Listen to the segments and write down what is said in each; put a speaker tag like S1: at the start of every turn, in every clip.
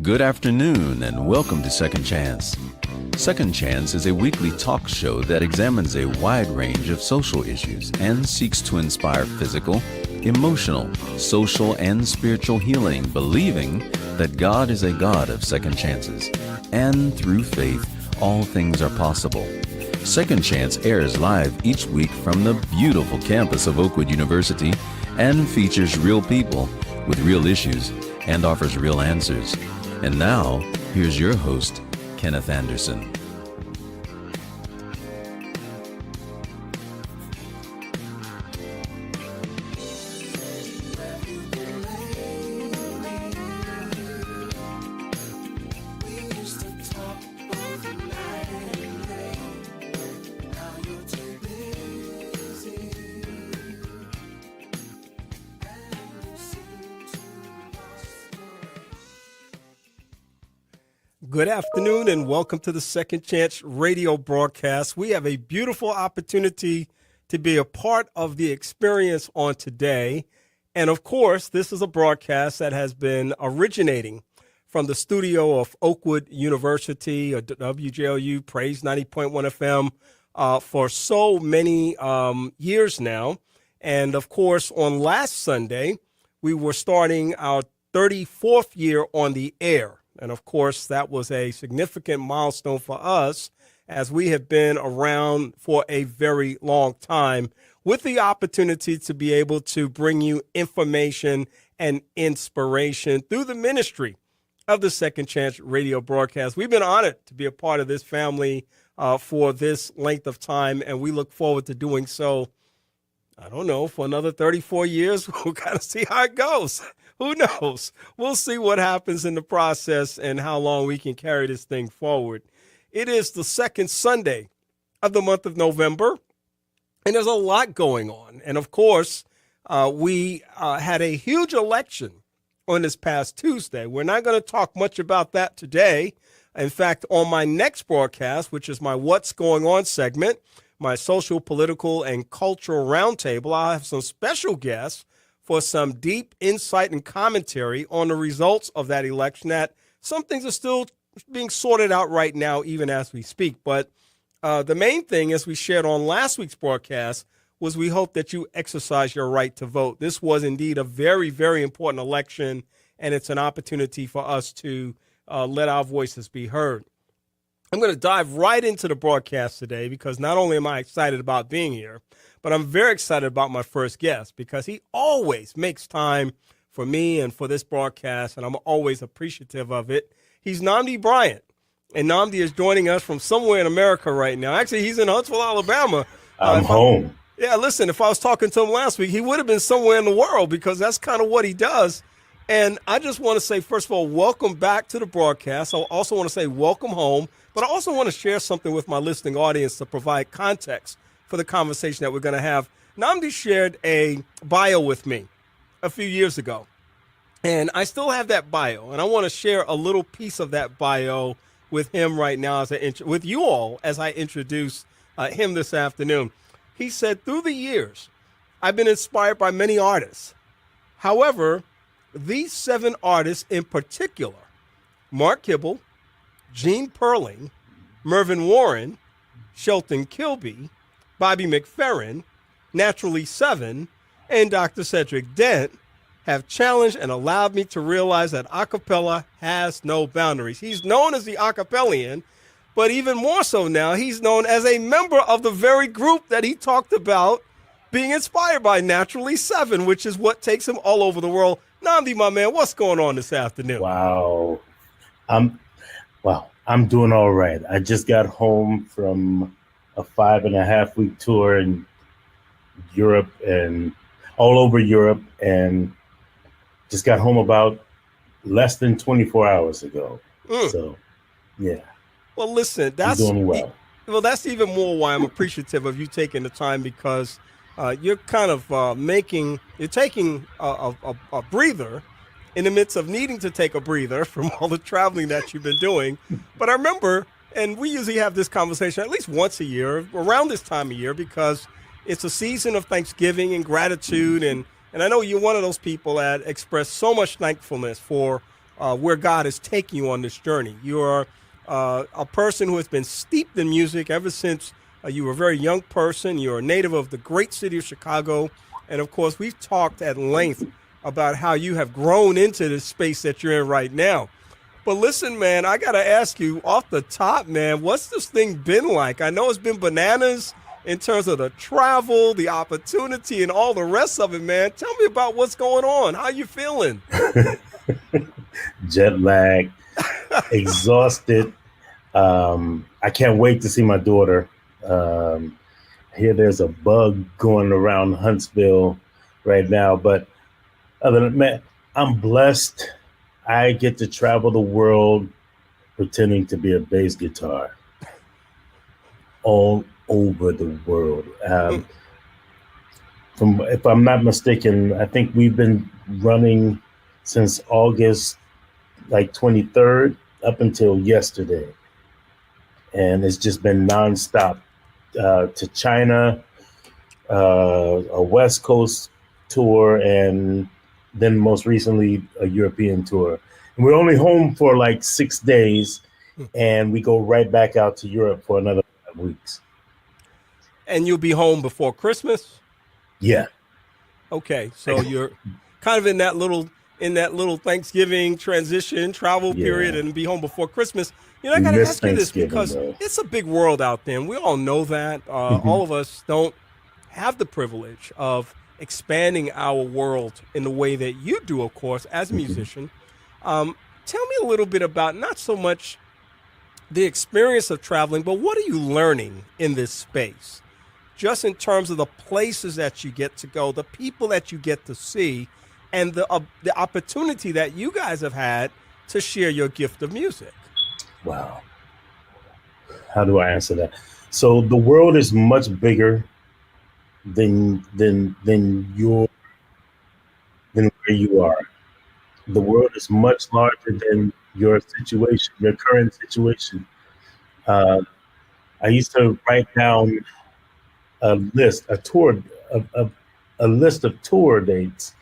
S1: Good afternoon and welcome to Second Chance. Second Chance is a weekly talk show that examines a wide range of social issues and seeks to inspire physical, emotional, social, and spiritual healing, believing that God is a God of second chances. And through faith, all things are possible. Second Chance airs live each week from the beautiful campus of Oakwood University and features real people with real issues and offers real answers. And now, here's your host, Kenneth Anderson.
S2: Good afternoon and welcome to the Second Chance radio broadcast. We have a beautiful opportunity to be a part of the experience on today. And of course, this is a broadcast that has been originating from the studio of Oakwood University, or WJOU, Praise 90.1 FM, for so many years now. And of course, on last Sunday, we were starting our 34th year on the air. And, of course, that was a significant milestone for us as we have been around for a very long time with the opportunity to be able to bring you information and inspiration through the ministry of the Second Chance radio broadcast. We've been honored to be a part of this family for this length of time, and we look forward to doing so, I don't know, for another 34 years. We'll kind of see how it goes. Who knows? We'll see what happens in the process and how long we can carry this thing forward. It is the second Sunday of the month of November, and there's a lot going on. And, of course, we had a huge election on this past Tuesday. We're not going to talk much about that today. In fact, on my next broadcast, which is my What's Going On segment, my social, political, and cultural roundtable, I'll have some special guests for some deep insight and commentary on the results of that election. That some things are still being sorted out right now, even as we speak. But the main thing, as we shared on last week's broadcast, was we hope that you exercise your right to vote. This was indeed a very, very important election, and it's an opportunity for us to let our voices be heard. I'm going to dive right into the broadcast today because not only am I excited about being here, but I'm very excited about my first guest because he always makes time for me and for this broadcast, and I'm always appreciative of it. He's Nnamdi Bryant, and Nnamdi is joining us from somewhere in America right now. Actually, he's in Huntsville, Alabama.
S3: I'm home.
S2: Listen, if I was talking to him last week, he would have been somewhere in the world because that's kind of what he does. And I just want to say, first of all, welcome back to the broadcast. I also want to say welcome home, but I also want to share something with my listening audience to provide context for the conversation that we're going to have. Nnamdi shared a bio with me a few years ago, and I still have that bio, and I want to share a little piece of that bio with him right now, with you all, as I introduce him this afternoon. He said, through the years, I've been inspired by many artists. However, these 7 artists in particular, Mark Kibble, Gene Perling, Mervyn Warren, Shelton Kilby, Bobby McFerrin, Naturally 7, and Dr. Cedric Dent, have challenged and allowed me to realize that acapella has no boundaries. He's known as the acapellian, but even more so now, he's known as a member of the very group that he talked about being inspired by, Naturally 7, which is what takes him all over the world. Nnamdi, my man, what's going on this afternoon?
S3: Wow. I'm doing all right. I just got home from a 5.5-week tour in Europe and all over Europe, and just got home about less than 24 hours ago. So, yeah.
S2: Well, listen,
S3: that's doing well.
S2: Well, that's even more why I'm appreciative of you taking the time, because you're kind of taking a breather in the midst of needing to take a breather from all the traveling that you've been doing. But I remember, and we usually have this conversation at least once a year, around this time of year, because it's a season of Thanksgiving and gratitude. And I know you're one of those people that express so much thankfulness for where God is taking you on this journey. You're a person who has been steeped in music ever since you were a very young person. You're a native of the great city of Chicago. And, of course, we've talked at length about how you have grown into this space that you're in right now. But listen, man, I got to ask you off the top, man, what's this thing been like? I know it's been bananas in terms of the travel, the opportunity, and all the rest of it, man. Tell me about what's going on. How you feeling?
S3: Jet lag, exhausted. I can't wait to see my daughter. I hear there's a bug going around Huntsville right now, but other than that, I'm blessed. I get to travel the world pretending to be a bass guitar all over the world. If I'm not mistaken, I think we've been running since August, 23rd up until yesterday. And it's just been nonstop to China, a West Coast tour, and then most recently a European tour. And we're only home for 6 days, and we go right back out to Europe for another 5 weeks.
S2: And you'll be home before Christmas?
S3: Yeah.
S2: Okay, so you're kind of in that little Thanksgiving transition travel period, and be home before Christmas. I got to ask you this because it's a big world out there, and we all know that. All of us don't have the privilege of expanding our world in the way that you do, of course, as a musician. Tell me a little bit about not so much the experience of traveling, but what are you learning in this space? Just in terms of the places that you get to go, the people that you get to see, and the opportunity that you guys have had to share your gift of music.
S3: Wow. How do I answer that? So the world is much bigger than where you are. The world is much larger than your situation, your current situation. I used to write down a list of tour dates.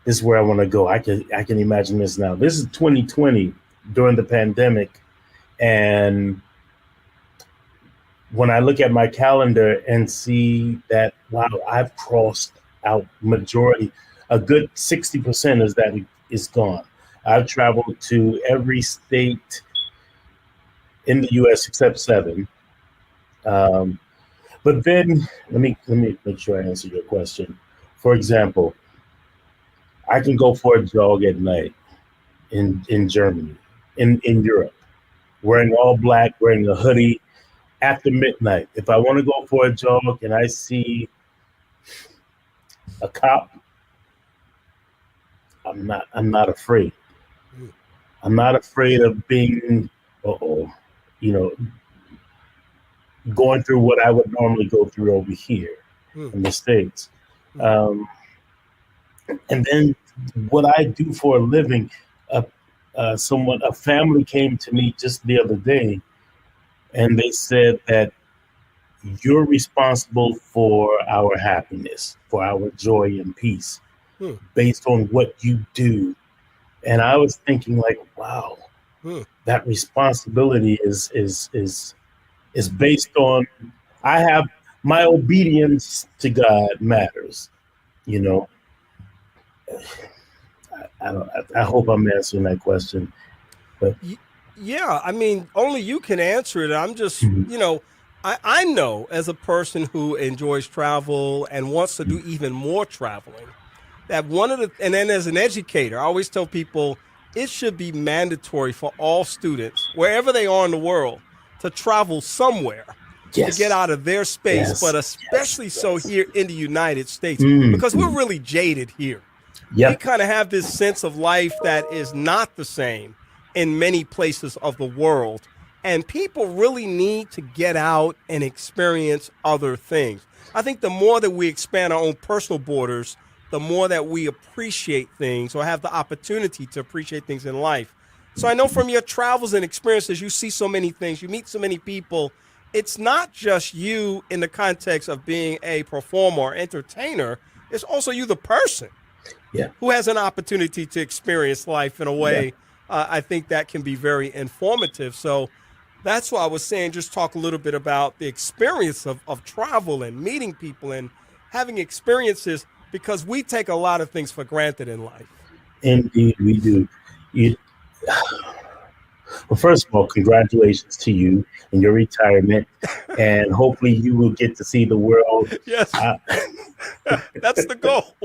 S3: This is where I want to go. I can imagine this now. This is 2020 during the pandemic. And when I look at my calendar and see that, wow, I've crossed out majority, a good 60% is that is gone. I've traveled to every state in the U.S. except 7. But then let me make sure I answer your question. For example, I can go for a jog at night in Germany, in Europe, wearing all black, wearing a hoodie after midnight. If I want to go for a jog and I see a cop, I'm not afraid. I'm not afraid of being, going through what I would normally go through over here in the States. And then what I do for a living, a family came to me just the other day, and they said that you're responsible for our happiness, for our joy and peace, based on what you do. And I was thinking, wow, that responsibility is based on, I have my obedience to God matters, I hope I'm answering that question. But
S2: yeah, I mean, only you can answer it. I'm just, I know as a person who enjoys travel and wants to do even more traveling, that and then as an educator, I always tell people it should be mandatory for all students, wherever they are in the world, to travel somewhere to get out of their space, but especially so here in the United States, because we're really jaded here. We kind of have this sense of life that is not the same in many places of the world. And people really need to get out and experience other things. I think the more that we expand our own personal borders, the more that we appreciate things or have the opportunity to appreciate things in life. So I know from your travels and experiences, you see so many things, you meet so many people. It's not just you in the context of being a performer or entertainer. It's also you, the person, who has an opportunity to experience life in a way I think that can be very informative. So that's why I was saying just talk a little bit about the experience of travel and meeting people and having experiences because we take a lot of things for granted in life.
S3: Indeed, we do. You, well, first of all, congratulations to you and your retirement, and hopefully you will get to see the world.
S2: Yes, that's the goal.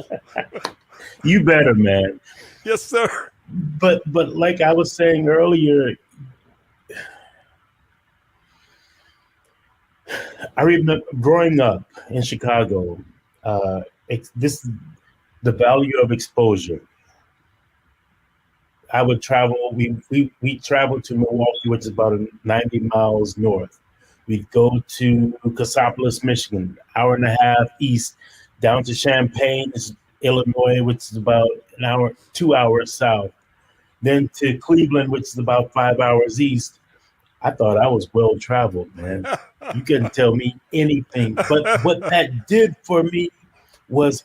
S3: You better, man.
S2: Yes, sir.
S3: But like I was saying earlier, I remember growing up in Chicago. This the value of exposure. I would travel. We traveled to Milwaukee, which is about 90 miles north. We'd go to Cassopolis, Michigan, hour and a half east, down to Champaign, Illinois, which is about 2 hours south. Then to Cleveland, which is about 5 hours east. I thought I was well traveled, man. You couldn't tell me anything. But what that did for me was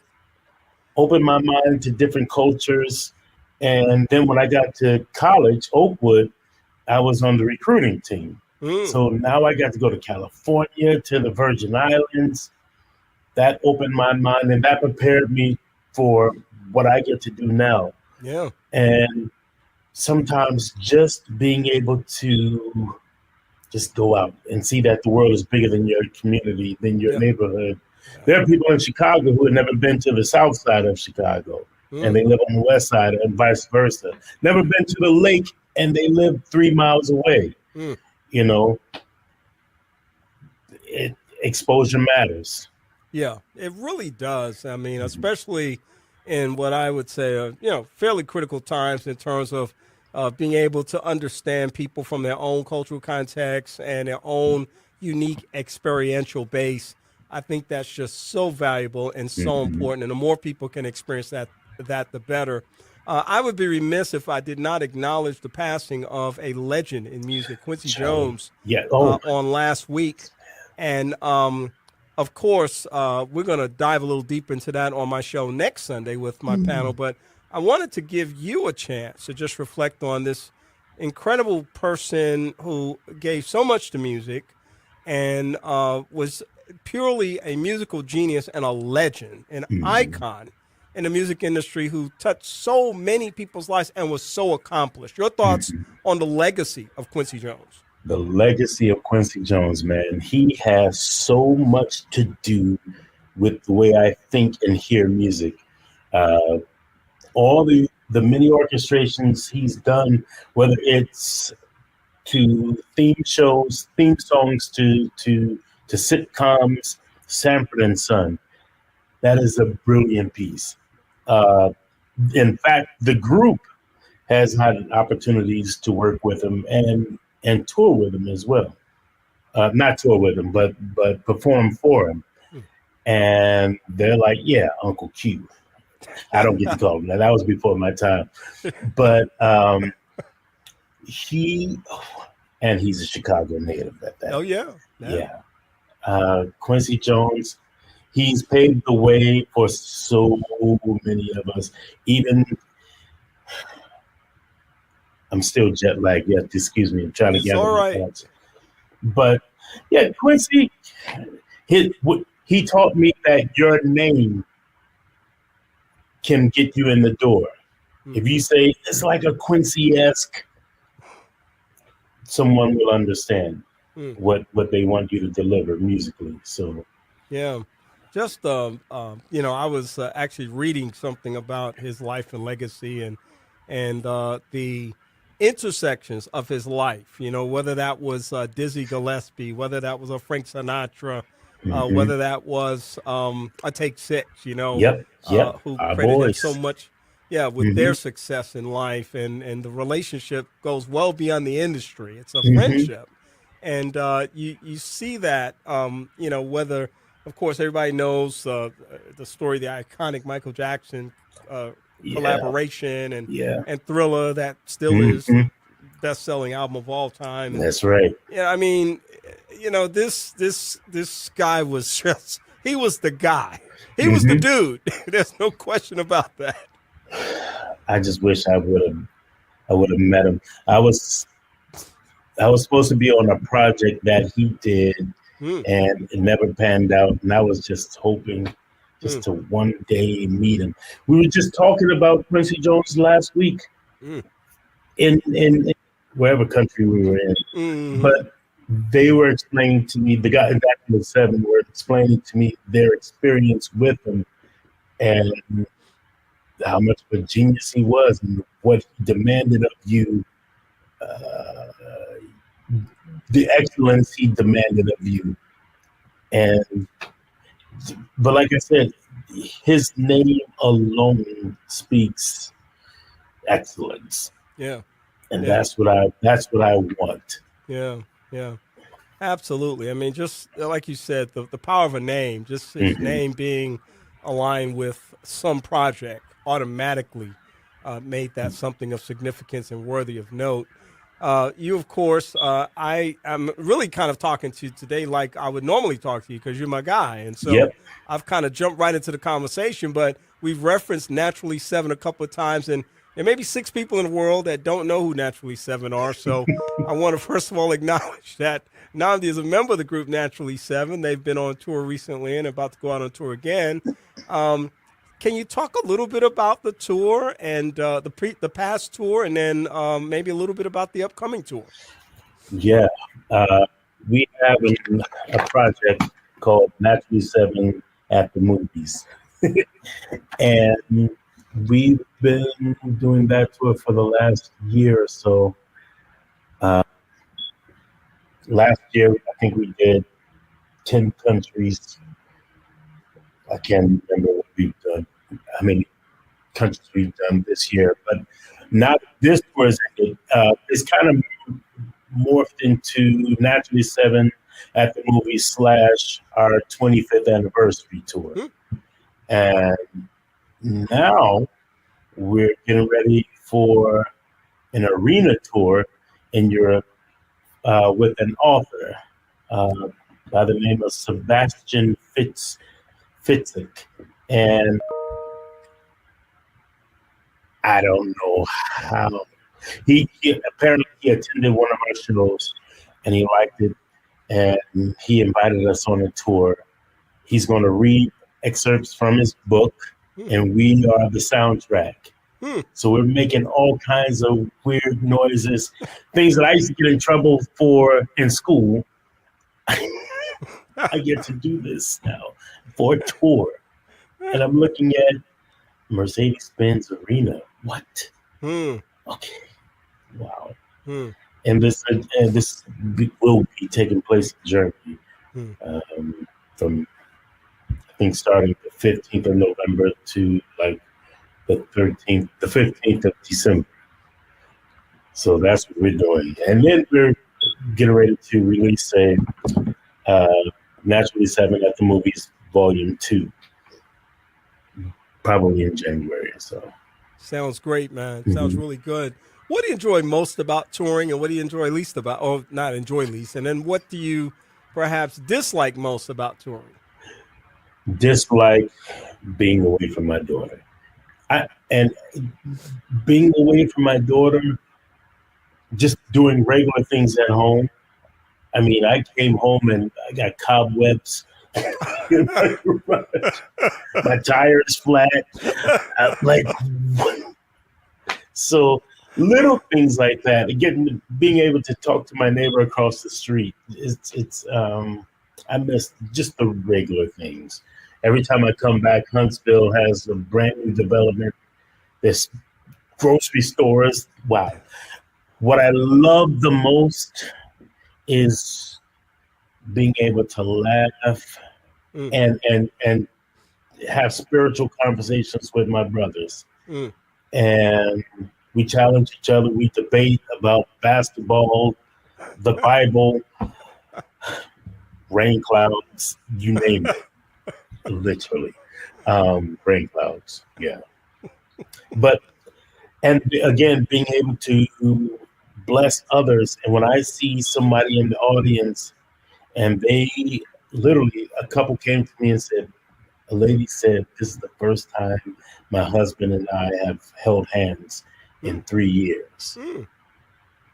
S3: open my mind to different cultures. And then when I got to college, Oakwood, I was on the recruiting team. So now I got to go to California, to the Virgin Islands. That opened my mind and that prepared me for what I get to do now.
S2: Yeah.
S3: And sometimes just being able to just go out and see that the world is bigger than your community, than your neighborhood. There are people in Chicago who have never been to the south side of Chicago. And they live on the west side and vice versa. Never been to the lake and they live 3 miles away. You know, exposure matters.
S2: Yeah, it really does. I mean, especially in what I would say are, fairly critical times in terms of being able to understand people from their own cultural context and their own unique experiential base. I think that's just so valuable and so important. And the more people can experience that the better. I would be remiss if I did not acknowledge the passing of a legend in music, Quincy Jones, on last week. And, of course, we're going to dive a little deeper into that on my show next Sunday with my panel. But I wanted to give you a chance to just reflect on this incredible person who gave so much to music and was purely a musical genius and a legend, an icon in the music industry who touched so many people's lives and was so accomplished. Your thoughts on the legacy of Quincy Jones?
S3: The legacy of Quincy Jones, man. He has so much to do with the way I think and hear music. All the many orchestrations he's done, whether it's to theme shows, theme songs to sitcoms, Sanford and Son. That is a brilliant piece. In fact, the group has had opportunities to work with him and tour with him as well. Not tour with him, but perform for him. And they're like, yeah, Uncle Q. I don't get to call him that. That was before my time. But he's a Chicago native at that.
S2: Oh, yeah.
S3: Quincy Jones, he's paved the way for so many of us. Even, I'm still jet lagged. Yeah, excuse me. I'm trying to gather my thoughts. But yeah, Quincy, he taught me that your name can get you in the door. If you say it's like a Quincy-esque, someone will understand what they want you to deliver musically. So,
S2: yeah. Just, I was actually reading something about his life and legacy and the intersections of his life, whether that was Dizzy Gillespie, whether that was a Frank Sinatra, whether that was a Take Six, who credited him so much, with their success in life. And the relationship goes well beyond the industry. It's a friendship. And you see that, whether, of course, everybody knows the story, the iconic Michael Jackson collaboration and Thriller, that still is best-selling album of all time. And,
S3: that's right.
S2: Yeah, I mean, this guy was just, he was the guy. He was the dude. There's no question about that.
S3: I just wish I would have I would have met him. I was supposed to be on a project that he did, and it never panned out. And I was just hoping just to one day meet him. We were just talking about Quincy Jones last week in wherever country we were in. But they were explaining to me, the guy in the 7 were explaining to me their experience with him and how much of a genius he was and what he demanded of you, the excellence he demanded of you. But like I said, his name alone speaks excellence.
S2: Yeah.
S3: And that's what I want.
S2: Yeah. Yeah. Absolutely. I mean, just like you said, the power of a name, just his name being aligned with some project automatically made that something of significance and worthy of note. You, of course, I'm really kind of talking to you today like I would normally talk to you because you're my guy. And so I've kind of jumped right into the conversation, but we've referenced Naturally 7 a couple of times, and there may be 6 people in the world that don't know who Naturally 7 are. So I want to first of all acknowledge that Nnamdi is a member of the group Naturally 7. They've been on tour recently and about to go out on tour again. Can you talk a little bit about the tour and the past tour, and then maybe a little bit about the upcoming tour?
S3: Yeah, we have a project called Naturally 7 at the Movies, and we've been doing that tour for the last year or so. Last year, I think we did 10 countries. I can't remember what we've done, how many countries we've done this year, but not this tour. It's kind of morphed into Naturally 7 at the Movies / our 25th anniversary tour. And now we're getting ready for an arena tour in Europe with an author by the name of Sebastian Fitzek. And I don't know how he apparently attended one of our shows and he liked it, and he invited us on a tour. He's going to read excerpts from his book, and we are the soundtrack. So we're making all kinds of weird noises, things that I used to get in trouble for in school. I get to do this now for a tour. And I'm looking at Mercedes-Benz Arena. What? Okay. Wow. And this will be taking place in Germany from, I think, starting the 15th of November to like the 15th of December. So that's what we're doing. And then we're getting ready to release a Naturally 7 at the Movies Volume 2, probably in January or so.
S2: Sounds great, man. Sounds really good. What do you enjoy most about touring, and what do you enjoy least about, or not enjoy least? And then what do you perhaps dislike most about touring?
S3: Dislike being away from my daughter. And being away from my daughter, just doing regular things at home. I mean, I came home and I got cobwebs in my garage. My tire is flat. So little things like that. Again, being able to talk to my neighbor across the street. I miss just the regular things. Every time I come back, Huntsville has a brand new development. There's grocery stores. Wow. What I love the most is being able to laugh and have spiritual conversations with my brothers. And we challenge each other. We debate about basketball, the Bible, rain clouds, you name it. Literally. Rain clouds. Yeah. And again, being able to bless others. And when I see somebody in the audience and they literally, a couple came to me and said, a lady said, this is the first time my husband and I have held hands in 3 years.
S2: Mm.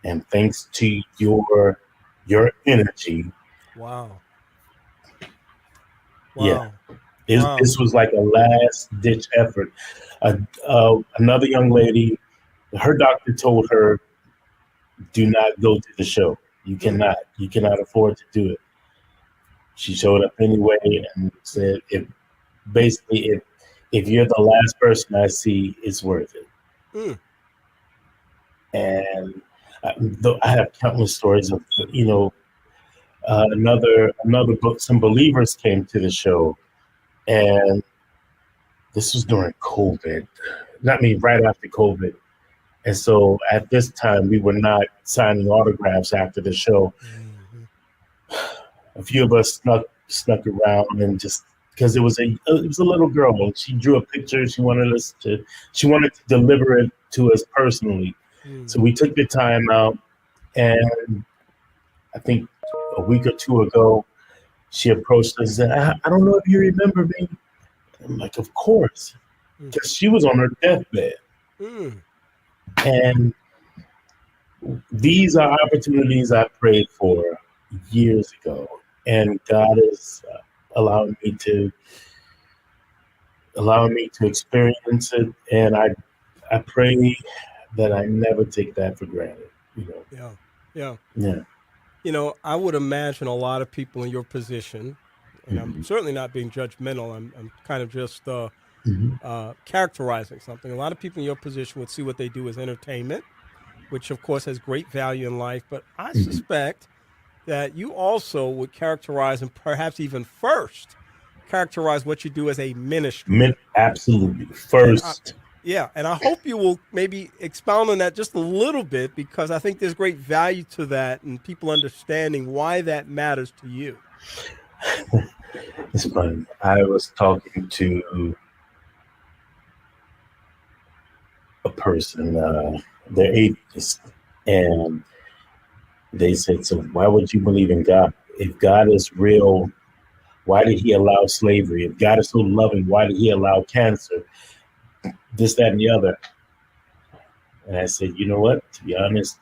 S3: And thanks to your energy.
S2: Wow.
S3: Yeah.
S2: Wow.
S3: This was like a last ditch effort. Another young lady, her doctor told her, do not go to the show. You cannot afford to do it. She showed up anyway and said, if you're the last person I see, it's worth it.
S2: Mm.
S3: And I have countless stories of, another book. Some believers came to the show, and this was during COVID. Right after COVID. And so at this time, we were not signing autographs after the show.
S2: Mm-hmm.
S3: A few of us snuck around, and just because it was a little girl, and she drew a picture. She wanted to deliver it to us personally.
S2: Mm.
S3: So we took the time out, and I think a week or two ago, she approached us and said, I don't know if you remember me. I'm like, of course, because she was on her deathbed.
S2: Mm.
S3: And these are opportunities I prayed for years ago, and God is allowing me to experience it. And I pray that I never take that for granted.
S2: Yeah. I would imagine a lot of people in your position, and I'm certainly not being judgmental. I'm kind of just characterizing something. A lot of people in your position would see what they do as entertainment, which of course has great value in life. But I suspect that you also would characterize, and perhaps even first characterize, what you do as a ministry.
S3: Absolutely. First.
S2: And I hope you will maybe expound on that just a little bit, because I think there's great value to that and people understanding why that matters to you.
S3: It's fun. I was talking to a person, they're atheist, and they said, so why would you believe in God? If God is real, why did he allow slavery? If God is so loving, why did he allow cancer? This, that, and the other. And I said, you know what? To be honest,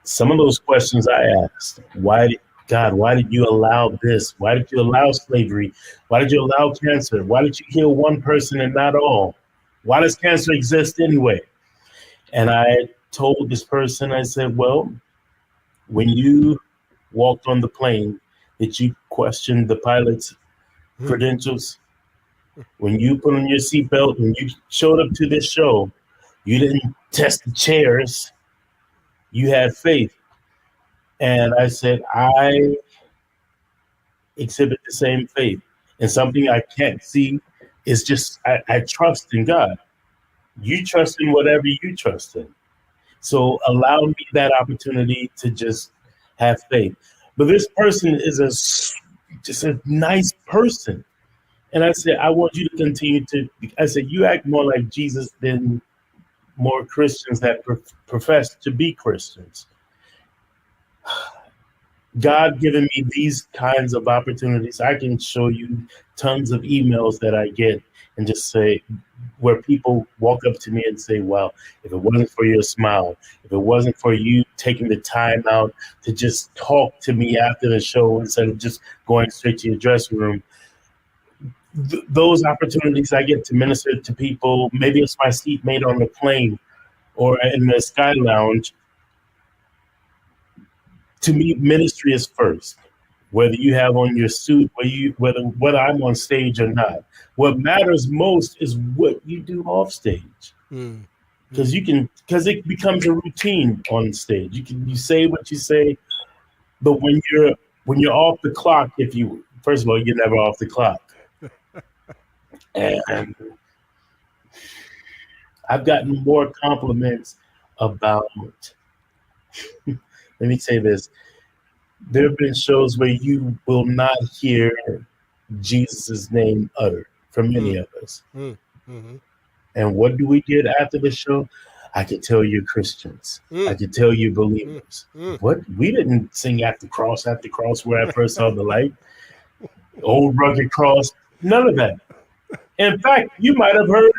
S3: some of those questions I asked, why did you allow this? Why did you allow slavery? Why did you allow cancer? Why did you heal one person and not all? Why does cancer exist anyway? And I told this person, I said, well, when you walked on the plane, did you question the pilot's credentials? When you put on your seatbelt, when you showed up to this show, you didn't test the chairs. You had faith. And I said, I exhibit the same faith. And something I can't see is just, I trust in God. You trust in whatever you trust in. So allow me that opportunity to just have faith. But this person is just a nice person. And I said, I want you to continue to, I said, you act more like Jesus than more Christians that profess to be Christians. God given me these kinds of opportunities. I can show you tons of emails that I get and just say, where people walk up to me and say, wow, if it wasn't for your smile, if it wasn't for you taking the time out to just talk to me after the show instead of just going straight to your dressing room, those opportunities I get to minister to people, maybe it's my seatmate on the plane or in the Sky Lounge. To me, ministry is first. Whether you have on your suit, whether I'm on stage or not. What matters most is what you do off stage. Because it becomes a routine on stage. You say what you say, but when you're off the clock, first of all, you're never off the clock. And I've gotten more compliments about, let me say this, there have been shows where you will not hear Jesus' name uttered from many of us. And what do we get after the show? I can tell you're Christians. I can tell you believers. What? We didn't sing at the cross where I first saw the light. Old rugged cross. None of that. In fact, you might have heard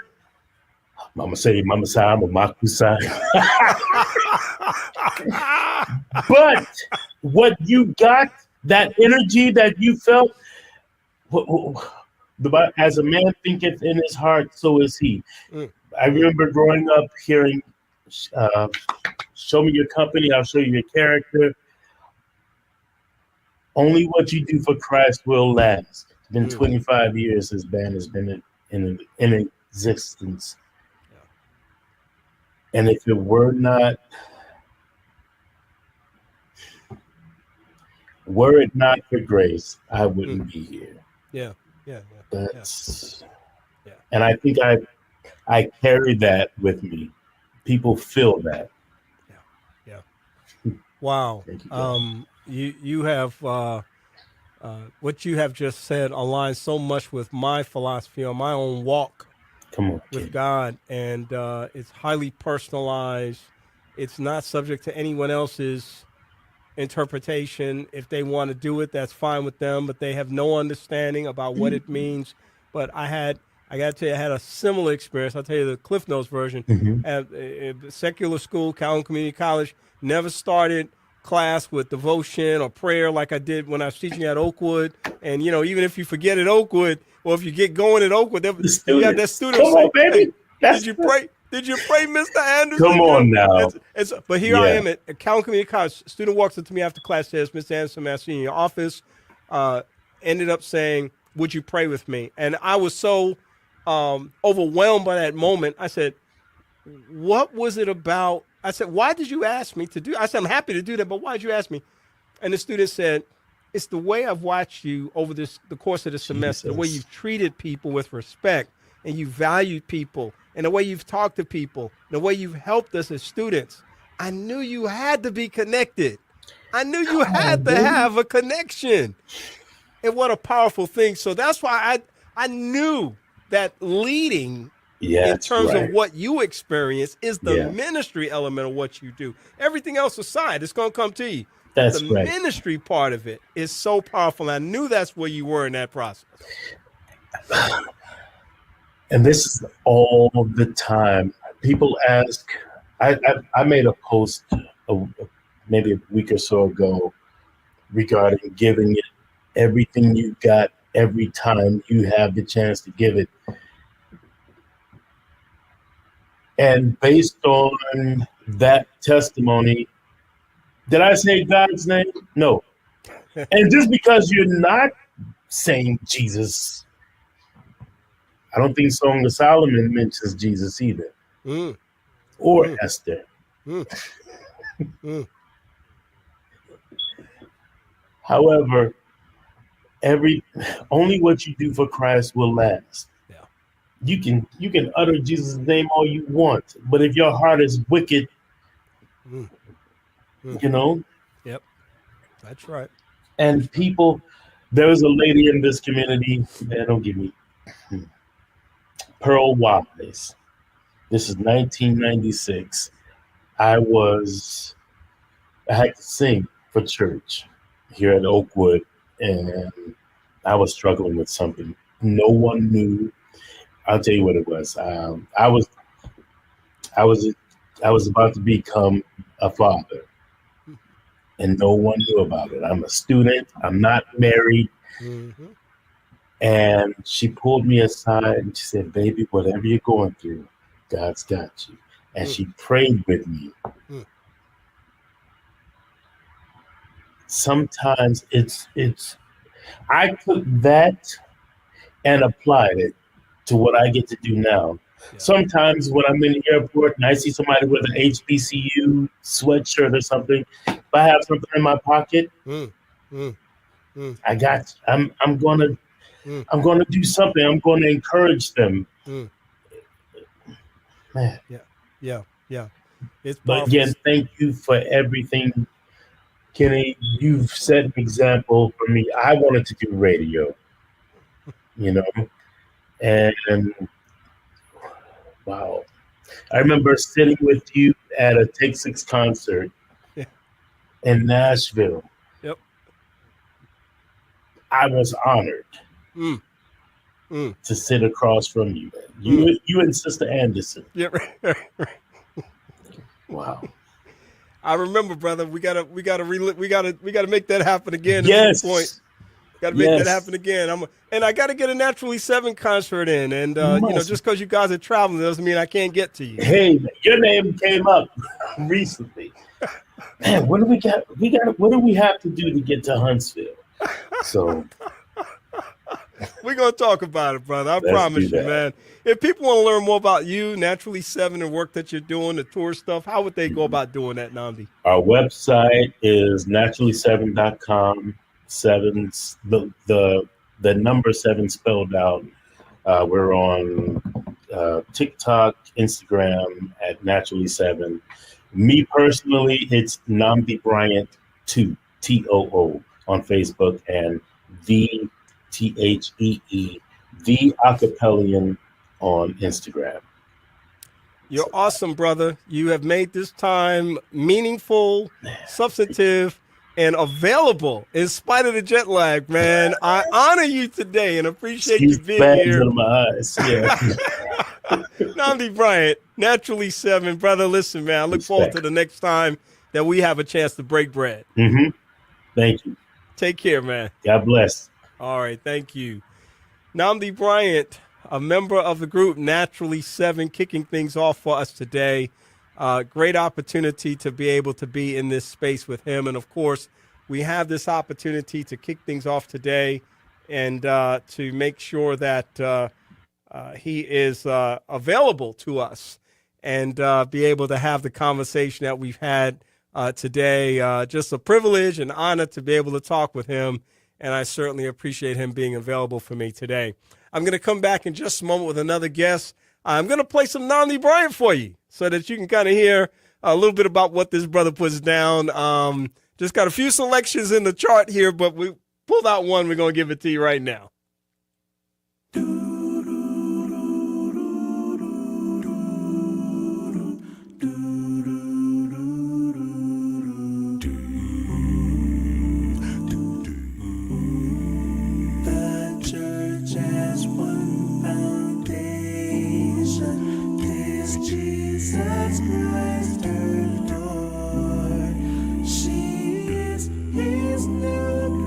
S3: Mama say, Mama say, I'm a Makusai. But what you got, that energy that you felt, as a man thinketh in his heart, so is he. I remember growing up hearing, show me your company, I'll show you your character. Only what you do for Christ will last. It's been 25 years this band has been in existence. Yeah. And if it were it not for grace, I wouldn't be here.
S2: Yeah.
S3: And I think I carry that with me. People feel that.
S2: Yeah. Wow. You have what you have just said aligns so much with my philosophy on my own walk with God, and it's highly personalized. It's not subject to anyone else's interpretation. If they want to do it, that's fine with them, but they have no understanding about what it means. But I got to tell you, I had a similar experience. I'll tell you the Cliff Notes version. At a secular school, Calhoun Community College, never started class with devotion or prayer like I did when I was teaching at Oakwood. And, even if you forget at Oakwood, or if you get going at Oakwood, you got that student
S3: come
S2: say,
S3: on, baby.
S2: Hey, did you pray? Did you pray, Mr. Anderson?
S3: Come on now.
S2: But here I am at Calhoun Community College. A student walks up to me after class, says, Mr. Anderson, I'm in your office. Ended up saying, would you pray with me? And I was so overwhelmed by that moment. I said, what was it about? I said, why did you ask me to do? I said, I'm happy to do that, but why did you ask me? And the student said, it's the way I've watched you over the course of the semester, the way you've treated people with respect, and you valued people, and the way you've talked to people, the way you've helped us as students. I knew you had to be connected. I knew you had to have a connection. And what a powerful thing. So that's why I knew that leading in terms of what you experience is the ministry element of what you do. Everything else aside, it's going to come to you.
S3: That's
S2: the ministry part of it is so powerful. I knew that's where you were in that process.
S3: And this is all the time. People ask, I made a post maybe a week or so ago regarding giving it everything you got every time you have the chance to give it. And based on that testimony, did I say God's name? No. And just because you're not saying Jesus, I don't think Song of Solomon mentions Jesus either. Or Esther. However, only what you do for Christ will last. You can utter Jesus' name all you want, but if your heart is wicked,
S2: Yep, that's right.
S3: And people, there was a lady in this community, don't give me, Pearl Wise. This is 1996. I had to sing for church here at Oakwood, and I was struggling with something. No one knew. I'll tell you what it was. I was about to become a father, and no one knew about it. I'm a student. I'm not married. And she pulled me aside and she said, "Baby, whatever you're going through, God's got you." And she prayed with me. Sometimes I took that and applied it to what I get to do now. Sometimes when I'm in the airport and I see somebody with an HBCU sweatshirt or something, if I have something in my pocket, I got you. I'm gonna do something. I'm gonna encourage them. Man.
S2: Yeah.
S3: But again, thank you for everything, Kenny. You've set an example for me. I wanted to do radio, and wow. I remember sitting with you at a Take Six concert in Nashville. Yep. I was honored. to sit across from you. You and Sister Anderson.
S2: Yeah.
S3: Wow.
S2: I remember, brother. We gotta make that happen again.
S3: Yes.
S2: At some point. Got to make that happen again. And I got to get a Naturally 7 concert in. And just because you guys are traveling doesn't mean I can't get to you.
S3: Hey, your name came up recently. Man, what do we got? What do we have to do to get to Huntsville? So
S2: we're gonna talk about it, brother. I promise you, man. If people want to learn more about you, Naturally 7, and work that you're doing, the tour stuff, how would they go about doing that, Nnamdi?
S3: Our website is naturally7.com. Sevens, the number 7 spelled out. We're on TikTok, Instagram at Naturally 7. Me personally, it's Nnamdi Bryant 2 TOO on Facebook, and THEE The Acapellian on Instagram.
S2: You're awesome, brother. You have made this time meaningful, substantive, and available in spite of the jet lag, man. I honor you today and appreciate you being here.
S3: In my eyes. Yeah.
S2: Nnamdi Bryant, Naturally 7. Brother, listen, man, I look forward to the next time that we have a chance to break bread.
S3: Mm-hmm. Thank you.
S2: Take care, man.
S3: God bless.
S2: All right, thank you. Nnamdi Bryant, a member of the group Naturally 7, kicking things off for us today. Great opportunity to be able to be in this space with him. And, of course, we have this opportunity to kick things off today and to make sure that he is available to us and be able to have the conversation that we've had today. Just a privilege and honor to be able to talk with him. And I certainly appreciate him being available for me today. I'm going to come back in just a moment with another guest. I'm going to play some Nnamdi Bryant for you so that you can kind of hear a little bit about what this brother puts down. Just got a few selections in the chart here, but we pulled out one. We're going to give it to you right now.
S4: Jesus Christ, her Lord, she is His new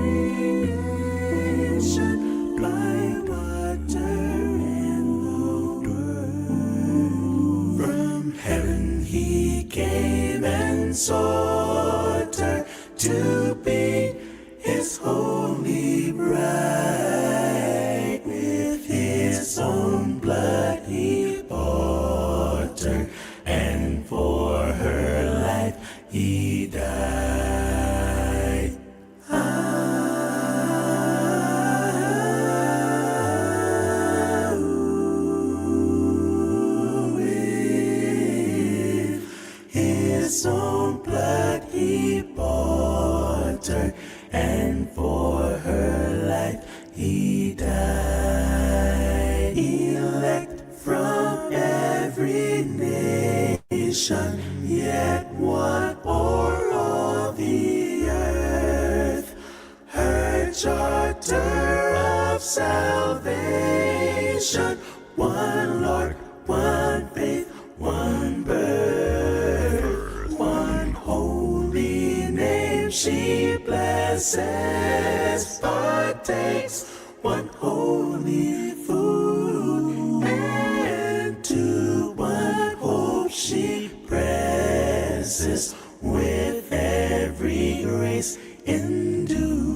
S4: creation, by water and the word. From heaven He came and sought her to be His holy bride. With His own blood He bought her, and for her life He died. With His own blood He bought her, and for her life He died. Elect from every nation, yet one o'er all the earth. Her charter of salvation, one Lord, one faith, one birth, one holy name she blesses, partakes one holy food, and to one hope she presses, with every grace endued.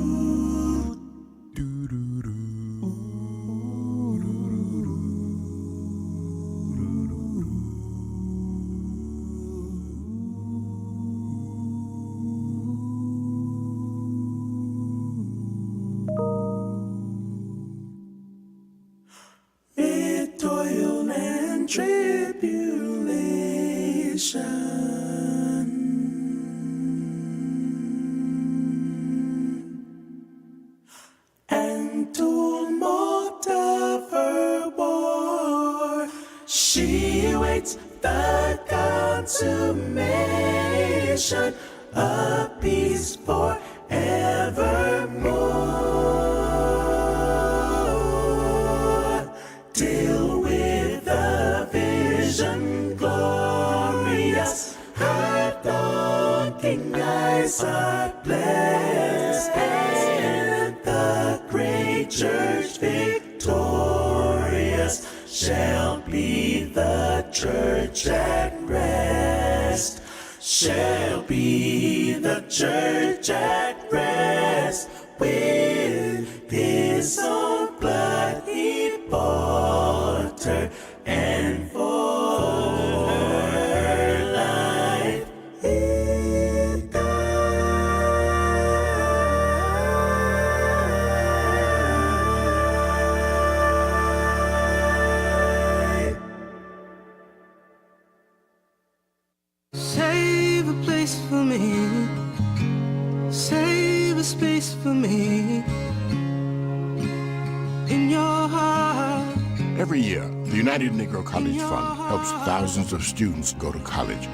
S4: With toil and tribulation, and tumult of her war, she waits the consummation of peace forevermore. are blessed, and the great church victorious shall be the church at rest. Shall be the church at rest. With his own blood he bought her, and for her life he died.
S5: Save a place for me. Save a space for me in your heart.
S6: Every year, the United Negro College Fund helps thousands of students go to college.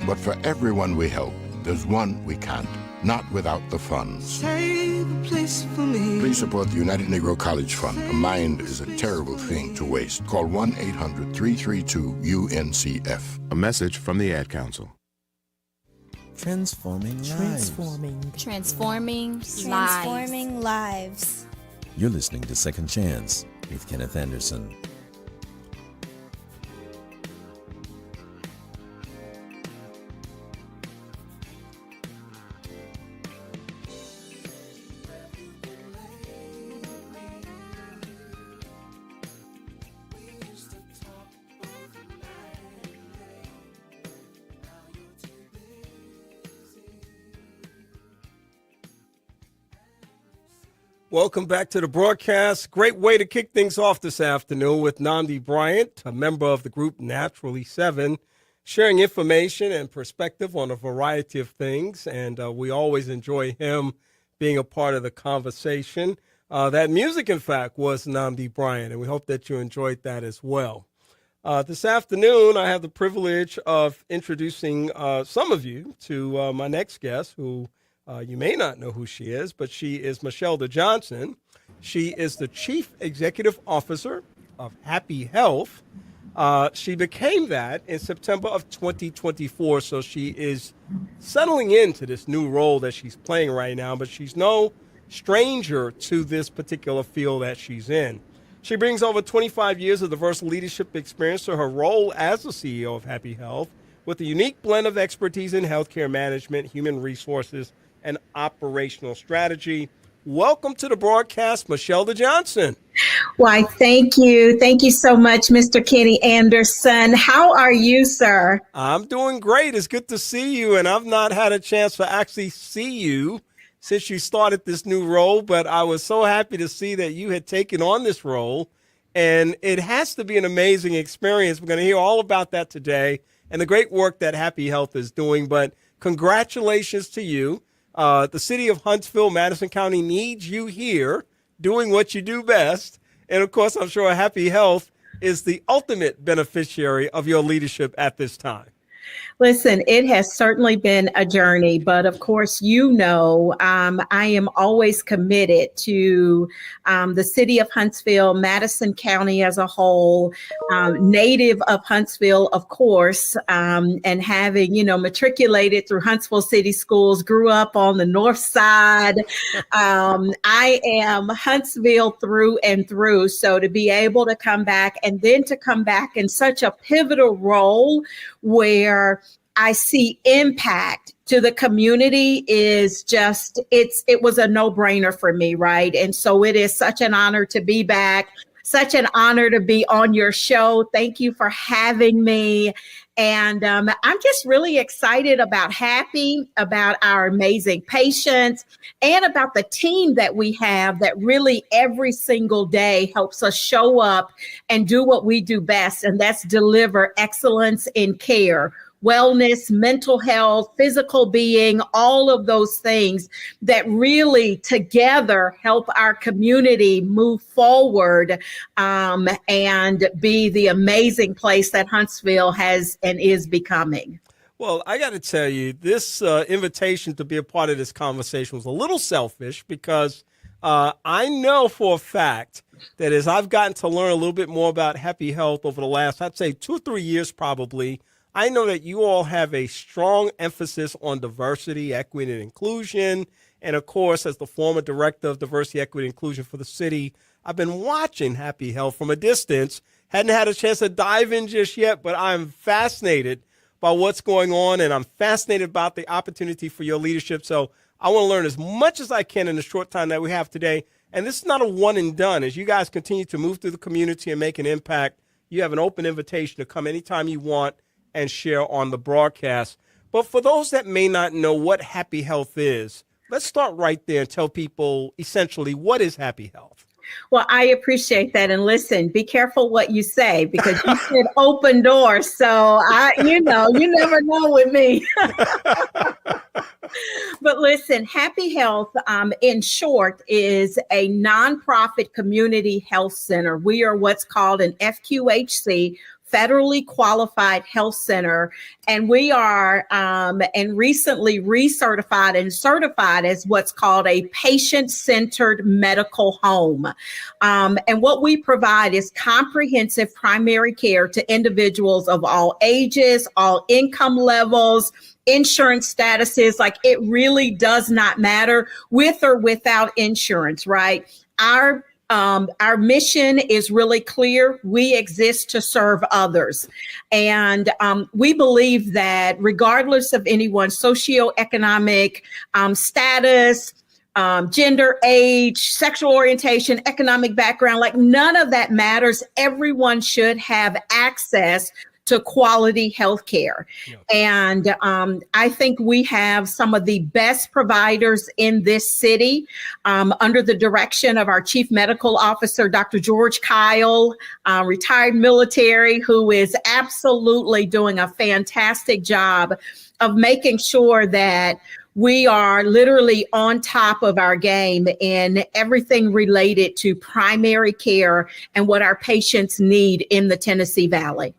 S6: But for everyone we help, there's one we can't, not without the funds.
S5: Save a place for me.
S6: Please support the United Negro College Fund. A mind is a terrible thing to waste. Call 1-800-332-UNCF.
S7: A message from the Ad Council.
S8: Transforming lives.
S9: Transforming lives.
S8: You're listening to Second Chance with Kenneth Anderson.
S2: Welcome back to the broadcast. Great way to kick things off this afternoon with Nnamdi Bryant, a member of the group Naturally 7, sharing information and perspective on a variety of things. And we always enjoy him being a part of the conversation. That music, in fact, was Nnamdi Bryant, and we hope that you enjoyed that as well. This afternoon, I have the privilege of introducing some of you to my next guest, who you may not know who she is, but she is Michelda Johnson. She is the Chief Executive Officer of Happi Health. She became that in September of 2024, so she is settling into this new role that she's playing right now, but she's no stranger to this particular field that she's in. She brings over 25 years of diverse leadership experience to her role as the CEO of Happi Health, with a unique blend of expertise in healthcare management, human resources, and operational strategy. Welcome to the broadcast, Michelda Johnson.
S10: Why, thank you. Thank you so much, Mr. Kenny Anderson. How are you, sir?
S2: I'm doing great. It's good to see you, and I've not had a chance to actually see you since you started this new role, but I was so happy to see that you had taken on this role, and it has to be an amazing experience. We're going to hear all about that today and the great work that Happi Health is doing, but congratulations to you. The city of Huntsville, Madison County needs you here doing what you do best. And, of course, I'm sure Happi Health is the ultimate beneficiary of your leadership at this time.
S10: Listen, it has certainly been a journey, but of course, I am always committed to the city of Huntsville, Madison County as a whole, native of Huntsville, of course, and having, matriculated through Huntsville City Schools, grew up on the north side. I am Huntsville through and through. So to be able to come back and then to come back in such a pivotal role where I see impact to the community is just, it was a no-brainer for me, right? And so it is such an honor to be back, such an honor to be on your show. Thank you for having me. And I'm just really excited about Happi, about our amazing patients, and about the team that we have that really every single day helps us show up and do what we do best, and that's deliver excellence in care. Wellness, mental health, physical being, all of those things that really together help our community move forward and be the amazing place that Huntsville has and is becoming.
S2: Well, I got to tell you, this invitation to be a part of this conversation was a little selfish because I know for a fact that as I've gotten to learn a little bit more about Happi Health over the last, I'd say 2 or 3 years probably, I know that you all have a strong emphasis on diversity, equity, and inclusion. And of course, as the former director of diversity, equity, and inclusion for the city, I've been watching Happi Health from a distance. Hadn't had a chance to dive in just yet, but I'm fascinated by what's going on, and I'm fascinated about the opportunity for your leadership. So I want to learn as much as I can in the short time that we have today. And this is not a one and done. As you guys continue to move through the community and make an impact, you have an open invitation to come anytime you want and share on the broadcast. But for those that may not know what Happi Health is, let's start right there and tell people essentially what is Happi Health.
S10: Well, I appreciate that. And listen, be careful what you say, because you said open doors. So you never know with me. But listen, Happi Health, in short, is a nonprofit community health center. We are what's called an FQHC, federally qualified health center, and we are and recently recertified and certified as what's called a patient-centered medical home. And what we provide is comprehensive primary care to individuals of all ages, all income levels, insurance statuses. Like, it really does not matter with or without insurance, right? Our mission is really clear. We exist to serve others. And we believe that regardless of anyone's socioeconomic status, gender, age, sexual orientation, economic background, like, none of that matters. Everyone should have access to quality health care. Yep. And I think we have some of the best providers in this city under the direction of our Chief Medical Officer, Dr. George Kyle, retired military, who is absolutely doing a fantastic job of making sure that we are literally on top of our game in everything related to primary care and what our patients need in the Tennessee Valley.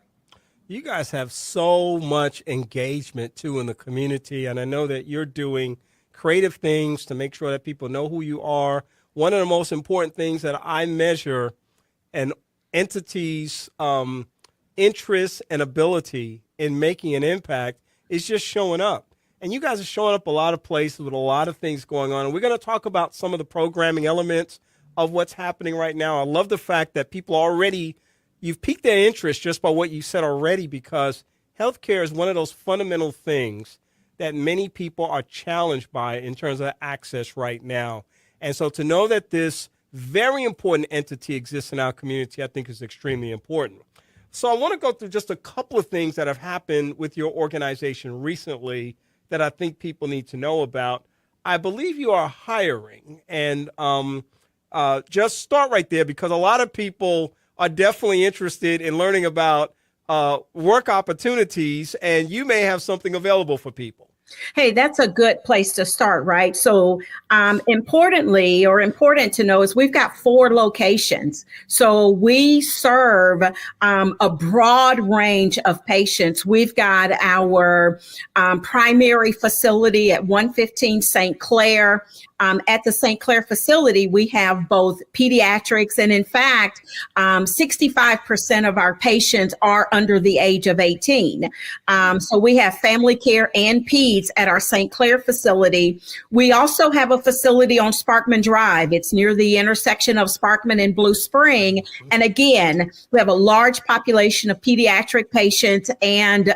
S2: You guys have so much engagement, too, in the community, and I know that you're doing creative things to make sure that people know who you are. One of the most important things that I measure an entity's interest and ability in making an impact is just showing up. And you guys are showing up a lot of places with a lot of things going on. And we're going to talk about some of the programming elements of what's happening right now. I love the fact that people already you've piqued their interest just by what you said already, because healthcare is one of those fundamental things that many people are challenged by in terms of access right now. And so to know that this very important entity exists in our community, I think is extremely important. So I want to go through just a couple of things that have happened with your organization recently that I think people need to know about. I believe you are hiring, and just start right there, because a lot of people are definitely interested in learning about work opportunities, and you may have something available for people.
S10: Hey, that's a good place to start, right? So important to know is we've got 4 locations. So we serve a broad range of patients. We've got our primary facility at 115 St. Clair. At the St. Clair facility, we have both pediatrics, and in fact, 65% of our patients are under the age of 18. So we have family care and peds at our St. Clair facility. We also have a facility on Sparkman Drive. It's near the intersection of Sparkman and Blue Spring. And again, we have a large population of pediatric patients and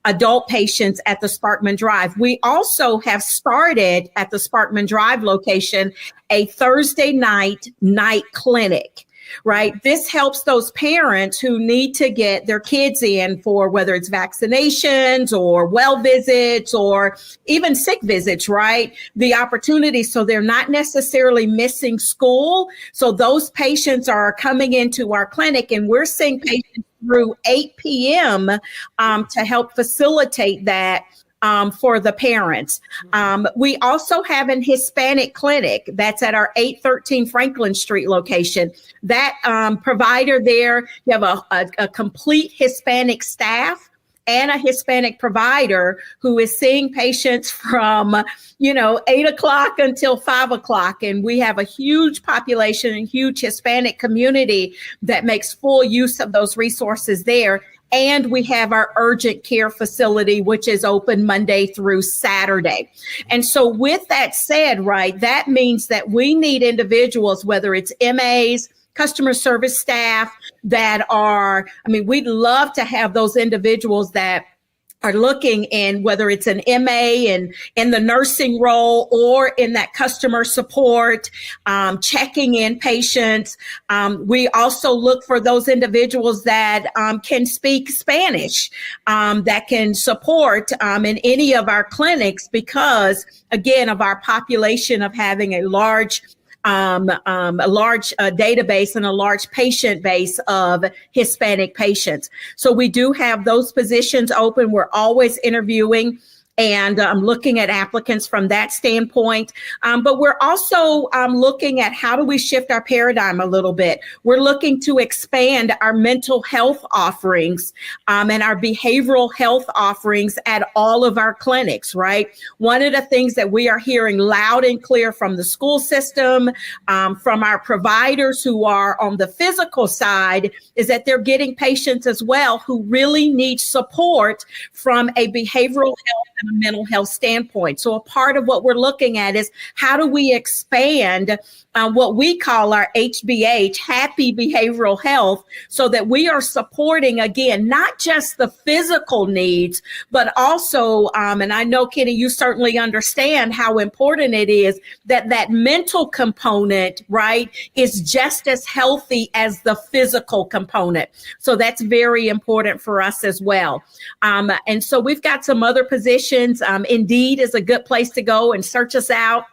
S10: adult patients at the Sparkman Drive. We also have started at the Sparkman Drive location a Thursday night clinic, right? This helps those parents who need to get their kids in for whether it's vaccinations or well visits or even sick visits, right? The opportunity, so they're not necessarily missing school. So those patients are coming into our clinic, and we're seeing patients through 8 p.m. To help facilitate that for the parents. We also have an Hispanic clinic that's at our 813 Franklin Street location. That provider there, you have a complete Hispanic staff and a Hispanic provider who is seeing patients from, 8 o'clock until 5 o'clock. And we have a huge population and huge Hispanic community that makes full use of those resources there. And we have our urgent care facility, which is open Monday through Saturday. And so with that said, right, that means that we need individuals, whether it's MAs, customer service staff that are, we'd love to have those individuals that are looking in, whether it's an MA in the nursing role or in that customer support, checking in patients. We also look for those individuals that can speak Spanish, that can support in any of our clinics because, again, of our population of having a large database and a large patient base of Hispanic patients. So we do have those positions open. We're always interviewing and looking at applicants from that standpoint. But we're also looking at how do we shift our paradigm a little bit. We're looking to expand our mental health offerings and our behavioral health offerings at all of our clinics, right? One of the things that we are hearing loud and clear from the school system, from our providers who are on the physical side, is that they're getting patients as well who really need support from a behavioral health and a mental health standpoint. So a part of what we're looking at is how do we expand what we call our HBH, Happi Behavioral Health, so that we are supporting, again, not just the physical needs, but also, and I know, Kenny, you certainly understand how important it is that that mental component, right, is just as healthy as the physical component. So that's very important for us as well. And so we've got some other positions. Indeed is a good place to go and search us out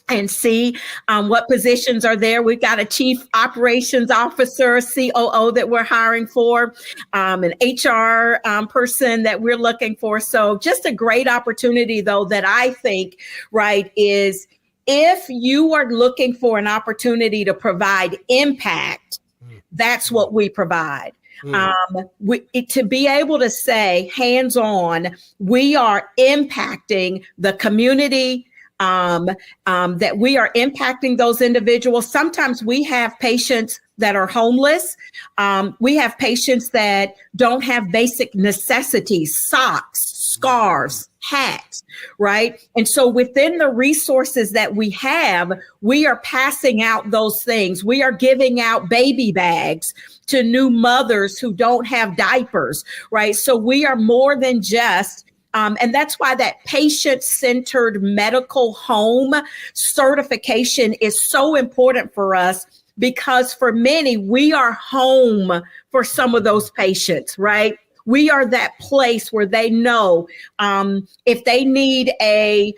S10: and see what positions are there. We've got a chief operations officer, COO that we're hiring for, an HR person that we're looking for. So just a great opportunity, though, that I think, right, is if you are looking for an opportunity to provide impact, that's what we provide. To be able to say hands-on, we are impacting the community, that we are impacting those individuals. Sometimes we have patients that are homeless. We have patients that don't have basic necessities, socks, scarves, hats, right? And so within the resources that we have, we are passing out those things. We are giving out baby bags to new mothers who don't have diapers, right? So we are more than just and that's why that patient-centered medical home certification is so important for us, because for many, we are home for some of those patients, right? We are that place where they know if they need a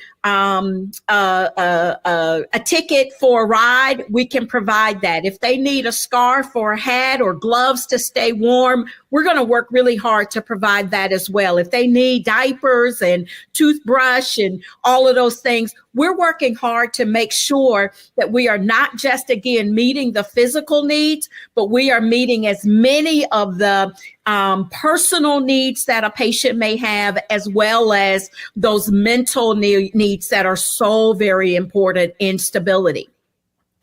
S10: ticket for a ride, we can provide that. If they need a scarf or a hat or gloves to stay warm, we're going to work really hard to provide that as well. If they need diapers and toothbrush and all of those things, we're working hard to make sure that we are not just, again, meeting the physical needs, but we are meeting as many of the personal needs that a patient may have, as well as those mental needs that are so very important in stability.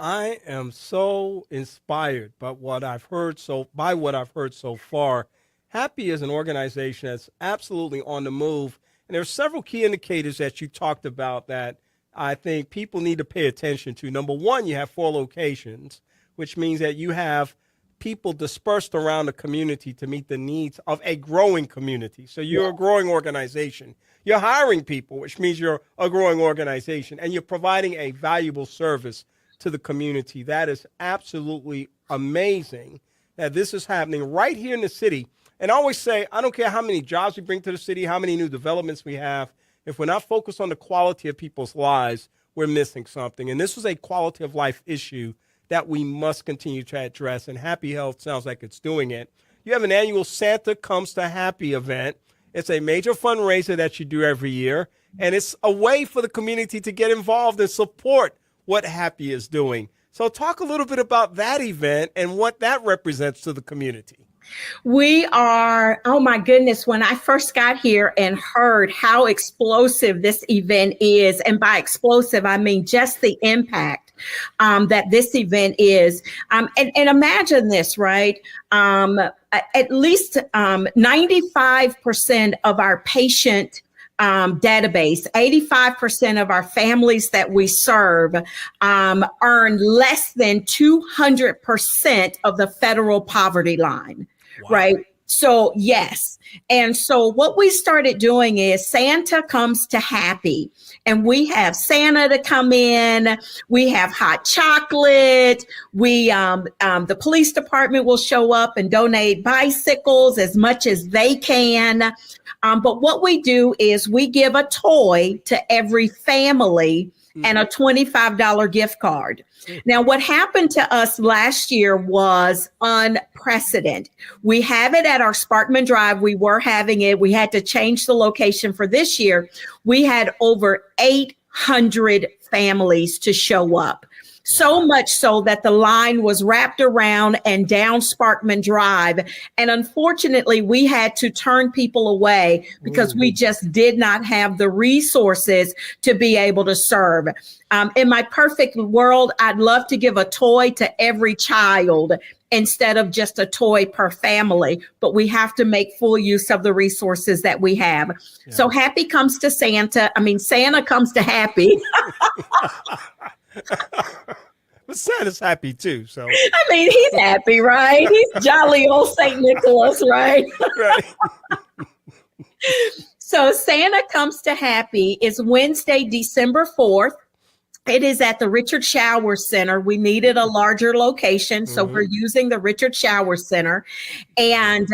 S2: I am so inspired by what I've heard so far. Happi is an organization that's absolutely on the move, and there are several key indicators that you talked about that I think people need to pay attention to. Number one, you have 4 locations, which means that you have people dispersed around the community to meet the needs of a growing community. So you're a growing organization. You're hiring people, which means you're a growing organization, and you're providing a valuable service to the community. That is absolutely amazing that this is happening right here in the city. And I always say, I don't care how many jobs we bring to the city, how many new developments we have. If we're not focused on the quality of people's lives, we're missing something. And this was a quality of life issue that we must continue to address. And Happi Health sounds like it's doing it. You have an annual Santa Comes to Happi event. It's a major fundraiser that you do every year. And it's a way for the community to get involved and support what Happi is doing. So talk a little bit about that event and what that represents to the community.
S10: We are, oh my goodness, when I first got here and heard how explosive this event is, and by explosive, I mean just the impact that this event is. And imagine this, right? At least 95% of our patient database, 85% of our families that we serve earn less than 200% of the federal poverty line. Wow. Right? So yes. And so what we started doing is Santa comes to Happi, and we have Santa to come in. We have hot chocolate. We, the police department will show up and donate bicycles as much as they can. But what we do is we give a toy to every family and a $25 gift card. Now, what happened to us last year was unprecedented. We have it at our Sparkman Drive. We were having it. We had to change the location for this year. We had over 800 families to show up. So much so that the line was wrapped around and down Sparkman Drive. And unfortunately, we had to turn people away because we just did not have the resources to be able to serve. In my perfect world, I'd love to give a toy to every child instead of just a toy per family, but we have to make full use of the resources that we have. Yeah. So Happi comes to Santa. I mean, Santa comes to Happi.
S2: But Santa's happy too, so.
S10: I mean, he's happy, right? He's jolly old St. Nicholas, right?
S2: Right.
S10: So Santa comes to Happi is Wednesday, December 4th. It is at the Richard Shower Center. We needed a larger location, so we're using the Richard Shower Center. And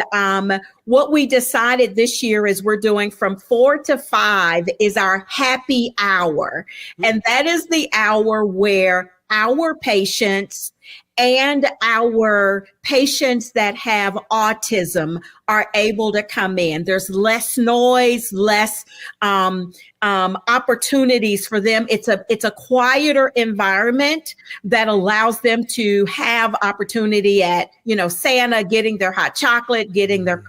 S10: what we decided this year is we're doing from 4 to 5 is our happy hour. And that is the hour where our patients and our patients that have autism are able to come in. There's less noise, less opportunities for them. It's a quieter environment that allows them to have opportunity at, Santa getting their hot chocolate, getting their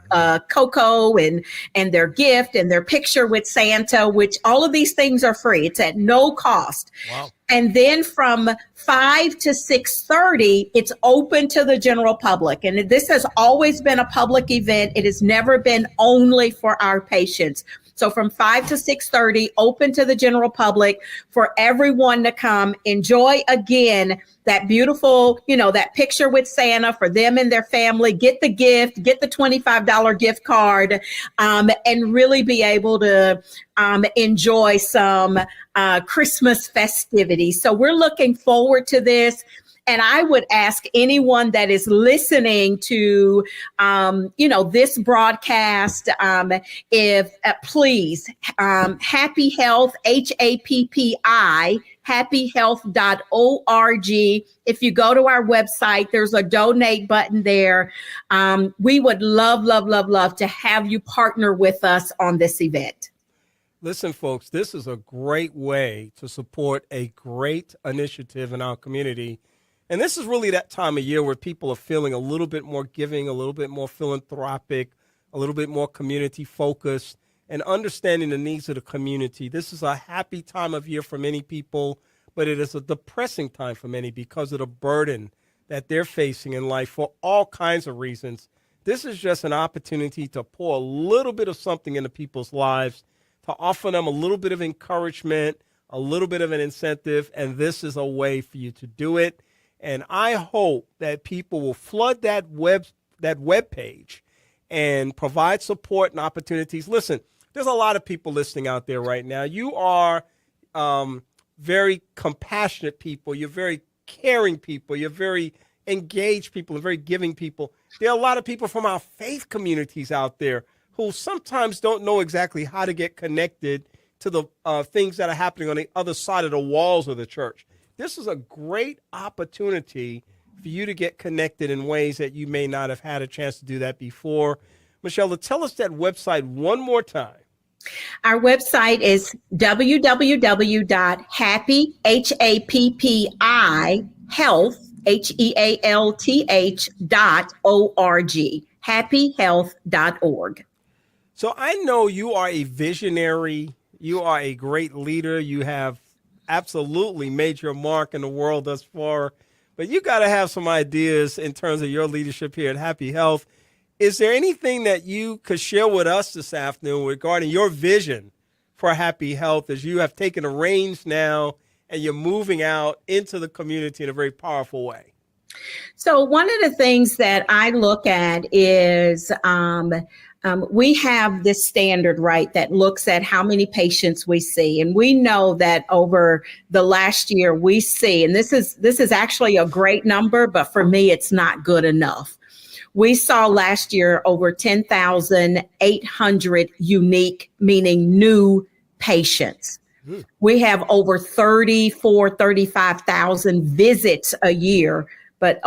S10: cocoa and their gift and their picture with Santa, which all of these things are free. It's at no cost. Wow. And then from 5 to 6:30, it's open to the general public. And this has always been a public event. It has never been only for our patients. So from 5 to 6:30, open to the general public for everyone to come enjoy again that beautiful, that picture with Santa for them and their family, get the gift, get the $25 gift card, and really be able to enjoy some Christmas festivities. So we're looking forward to this. And I would ask anyone that is listening to, this broadcast, if please, Happi Health, HAPPI, happyhealth.org. If you go to our website, there's a donate button there. We would love to have you partner with us on this event.
S2: Listen, folks, this is a great way to support a great initiative in our community. And this is really that time of year where people are feeling a little bit more giving, a little bit more philanthropic, a little bit more community focused, and understanding the needs of the community. This is a happy time of year for many people, but it is a depressing time for many because of the burden that they're facing in life for all kinds of reasons. This is just an opportunity to pour a little bit of something into people's lives, to offer them a little bit of encouragement, a little bit of an incentive, and this is a way for you to do it. And I hope that people will flood that web page and provide support and opportunities. Listen, there's a lot of people listening out there right now. You are very compassionate people. You're very caring people. You're very engaged people and very giving people. There are a lot of people from our faith communities out there who sometimes don't know exactly how to get connected to the things that are happening on the other side of the walls of the church. This is a great opportunity for you to get connected in ways that you may not have had a chance to do that before. Michelda, tell us that website one more time.
S10: Our website is www.happyhealth.org. happyhealth.org.
S2: So I know you are a visionary. You are a great leader. You have absolutely made your mark in the world thus far. But you got to have some ideas in terms of your leadership here at Happy Health. Is there anything that you could share with us this afternoon regarding your vision for Happy Health as you have taken the reins now and you're moving out into the community in a very powerful way?
S10: So one of the things that I look at is we have this standard, right, that looks at how many patients we see. And we know that over the last year we see, and this is actually a great number, but for me, it's not good enough. We saw last year over 10,800 unique, meaning new patients. We have over 35,000 visits a year, but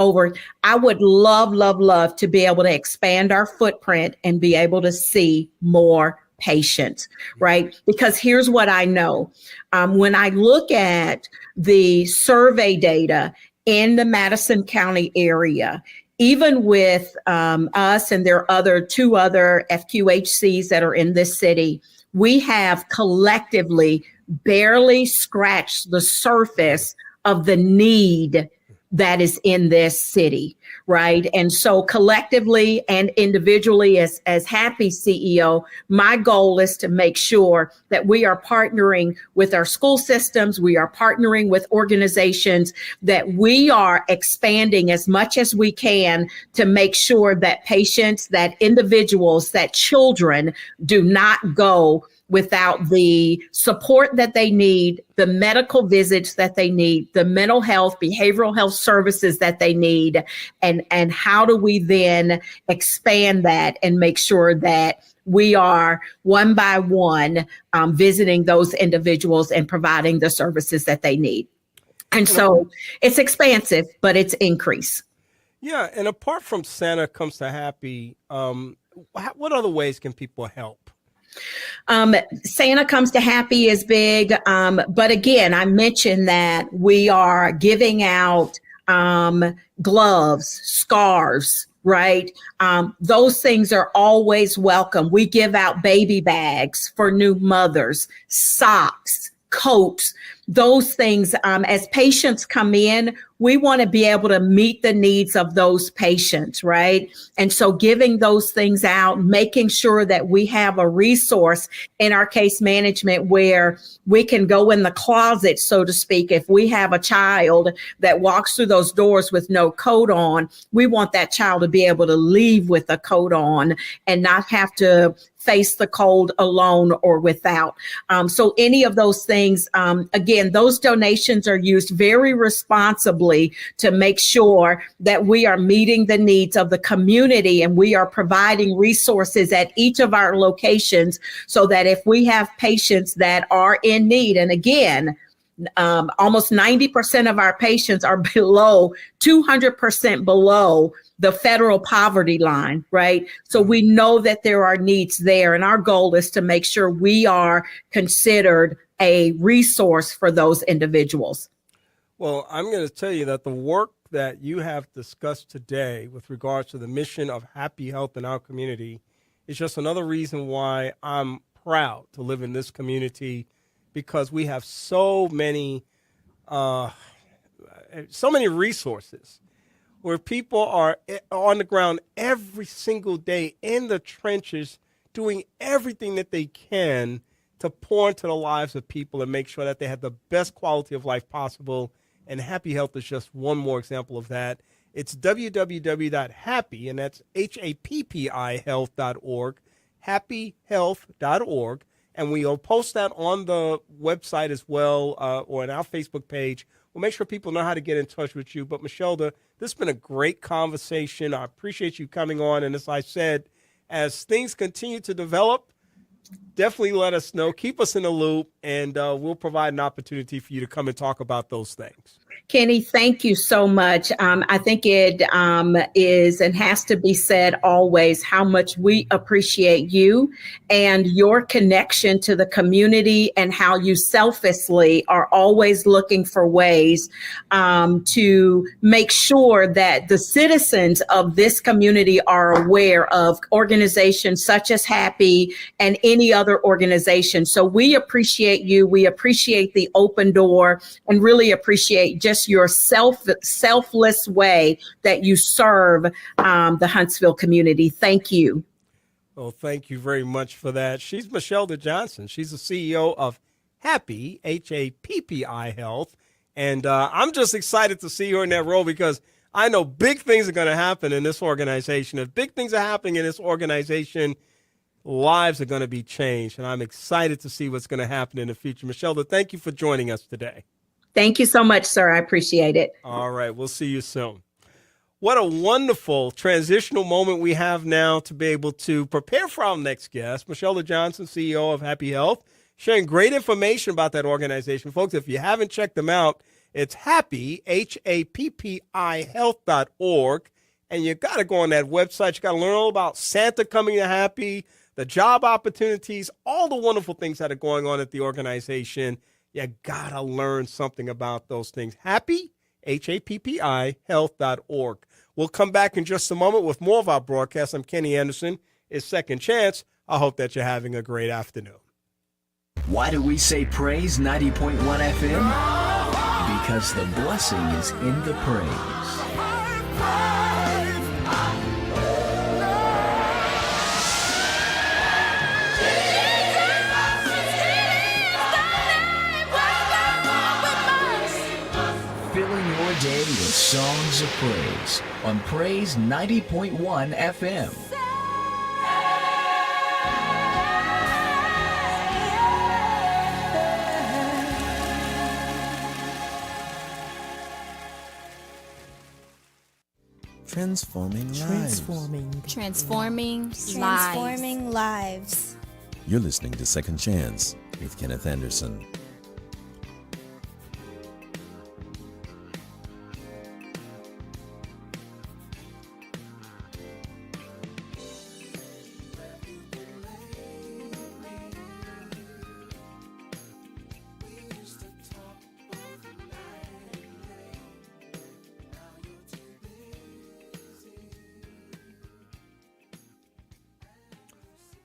S10: I would love to be able to expand our footprint and be able to see more patients, right? Because here's what I know. When I look at the survey data in the Madison County area, even with us, and there are two other FQHCs that are in this city, we have collectively barely scratched the surface of the need that is in this city, right? And so collectively and individually as Happi CEO, my goal is to make sure that we are partnering with our school systems, we are partnering with organizations, that we are expanding as much as we can to make sure that patients, that individuals, that children do not go without the support that they need, the medical visits that they need, the mental health, behavioral health services that they need, and how do we then expand that and make sure that we are one by one visiting those individuals and providing the services that they need. And so it's expansive, but it's increase.
S2: Yeah, and apart from Santa Comes to Happi, what other ways can people help?
S10: Santa Comes to Happi is big. But again, I mentioned that we are giving out gloves, scarves, right? Those things are always welcome. We give out baby bags for new mothers, socks, coats, those things. As patients come in, we want to be able to meet the needs of those patients, right? And so giving those things out, making sure that we have a resource in our case management where we can go in the closet, so to speak. If we have a child that walks through those doors with no coat on, we want that child to be able to leave with a coat on and not have to face the cold alone or without. So any of those things, again, those donations are used very responsibly to make sure that we are meeting the needs of the community and we are providing resources at each of our locations so that if we have patients that are in need, and again, almost 90% of our patients are below 200% below the federal poverty line, right? So we know that there are needs there, and our goal is to make sure we are considered a resource for those individuals.
S2: Well, I'm going to tell you that the work that you have discussed today with regards to the mission of Happy Health in our community is just another reason why I'm proud to live in this community, because we have so many resources where people are on the ground every single day in the trenches doing everything that they can to pour into the lives of people and make sure that they have the best quality of life possible. And Happy Health is just one more example of that. It's www.happi, and that's HAPPI health.org, happyhealth.org. And we'll post that on the website as well, or on our Facebook page. We'll make sure people know how to get in touch with you. But Michelda, this has been a great conversation. I appreciate you coming on. And as I said, as things continue to develop, definitely let us know. Keep us in the loop, and we'll provide an opportunity for you to come and talk about those things.
S10: Kenny, thank you so much. I think it is and has to be said always how much we appreciate you and your connection to the community and how you selflessly are always looking for ways to make sure that the citizens of this community are aware of organizations such as Happi and any other organization. So we appreciate you. We appreciate the open door and really appreciate just your selfless way that you serve the Huntsville community. Thank you.
S2: Well, thank you very much for that. She's Michelda Johnson. She's the CEO of Happi, Happi Health. And I'm just excited to see her in that role because I know big things are going to happen in this organization. If big things are happening in this organization, lives are going to be changed. And I'm excited to see what's going to happen in the future. Michelda, thank you for joining us today.
S10: Thank you so much, sir. I appreciate it.
S2: All right. We'll see you soon. What a wonderful transitional moment we have now to be able to prepare for our next guest, Michelda Johnson, CEO of Happi Health, sharing great information about that organization. Folks, if you haven't checked them out, it's Happi, Happi health.org. And you got to go on that website. You got to learn all about Santa coming to Happi, the job opportunities, all the wonderful things that are going on at the organization. You got to learn something about those things. Happi, Happi health.org. We'll come back in just a moment with more of our broadcast. I'm Kenny Anderson. It's Second Chance. I hope that you're having a great afternoon.
S11: Why do we say praise 90.1 FM? Because the blessing is in the praise. Day with songs of praise on Praise 90.1 FM.
S8: Transforming lives.
S9: Transforming lives.
S8: You're listening to Second Chance with Kenneth Anderson.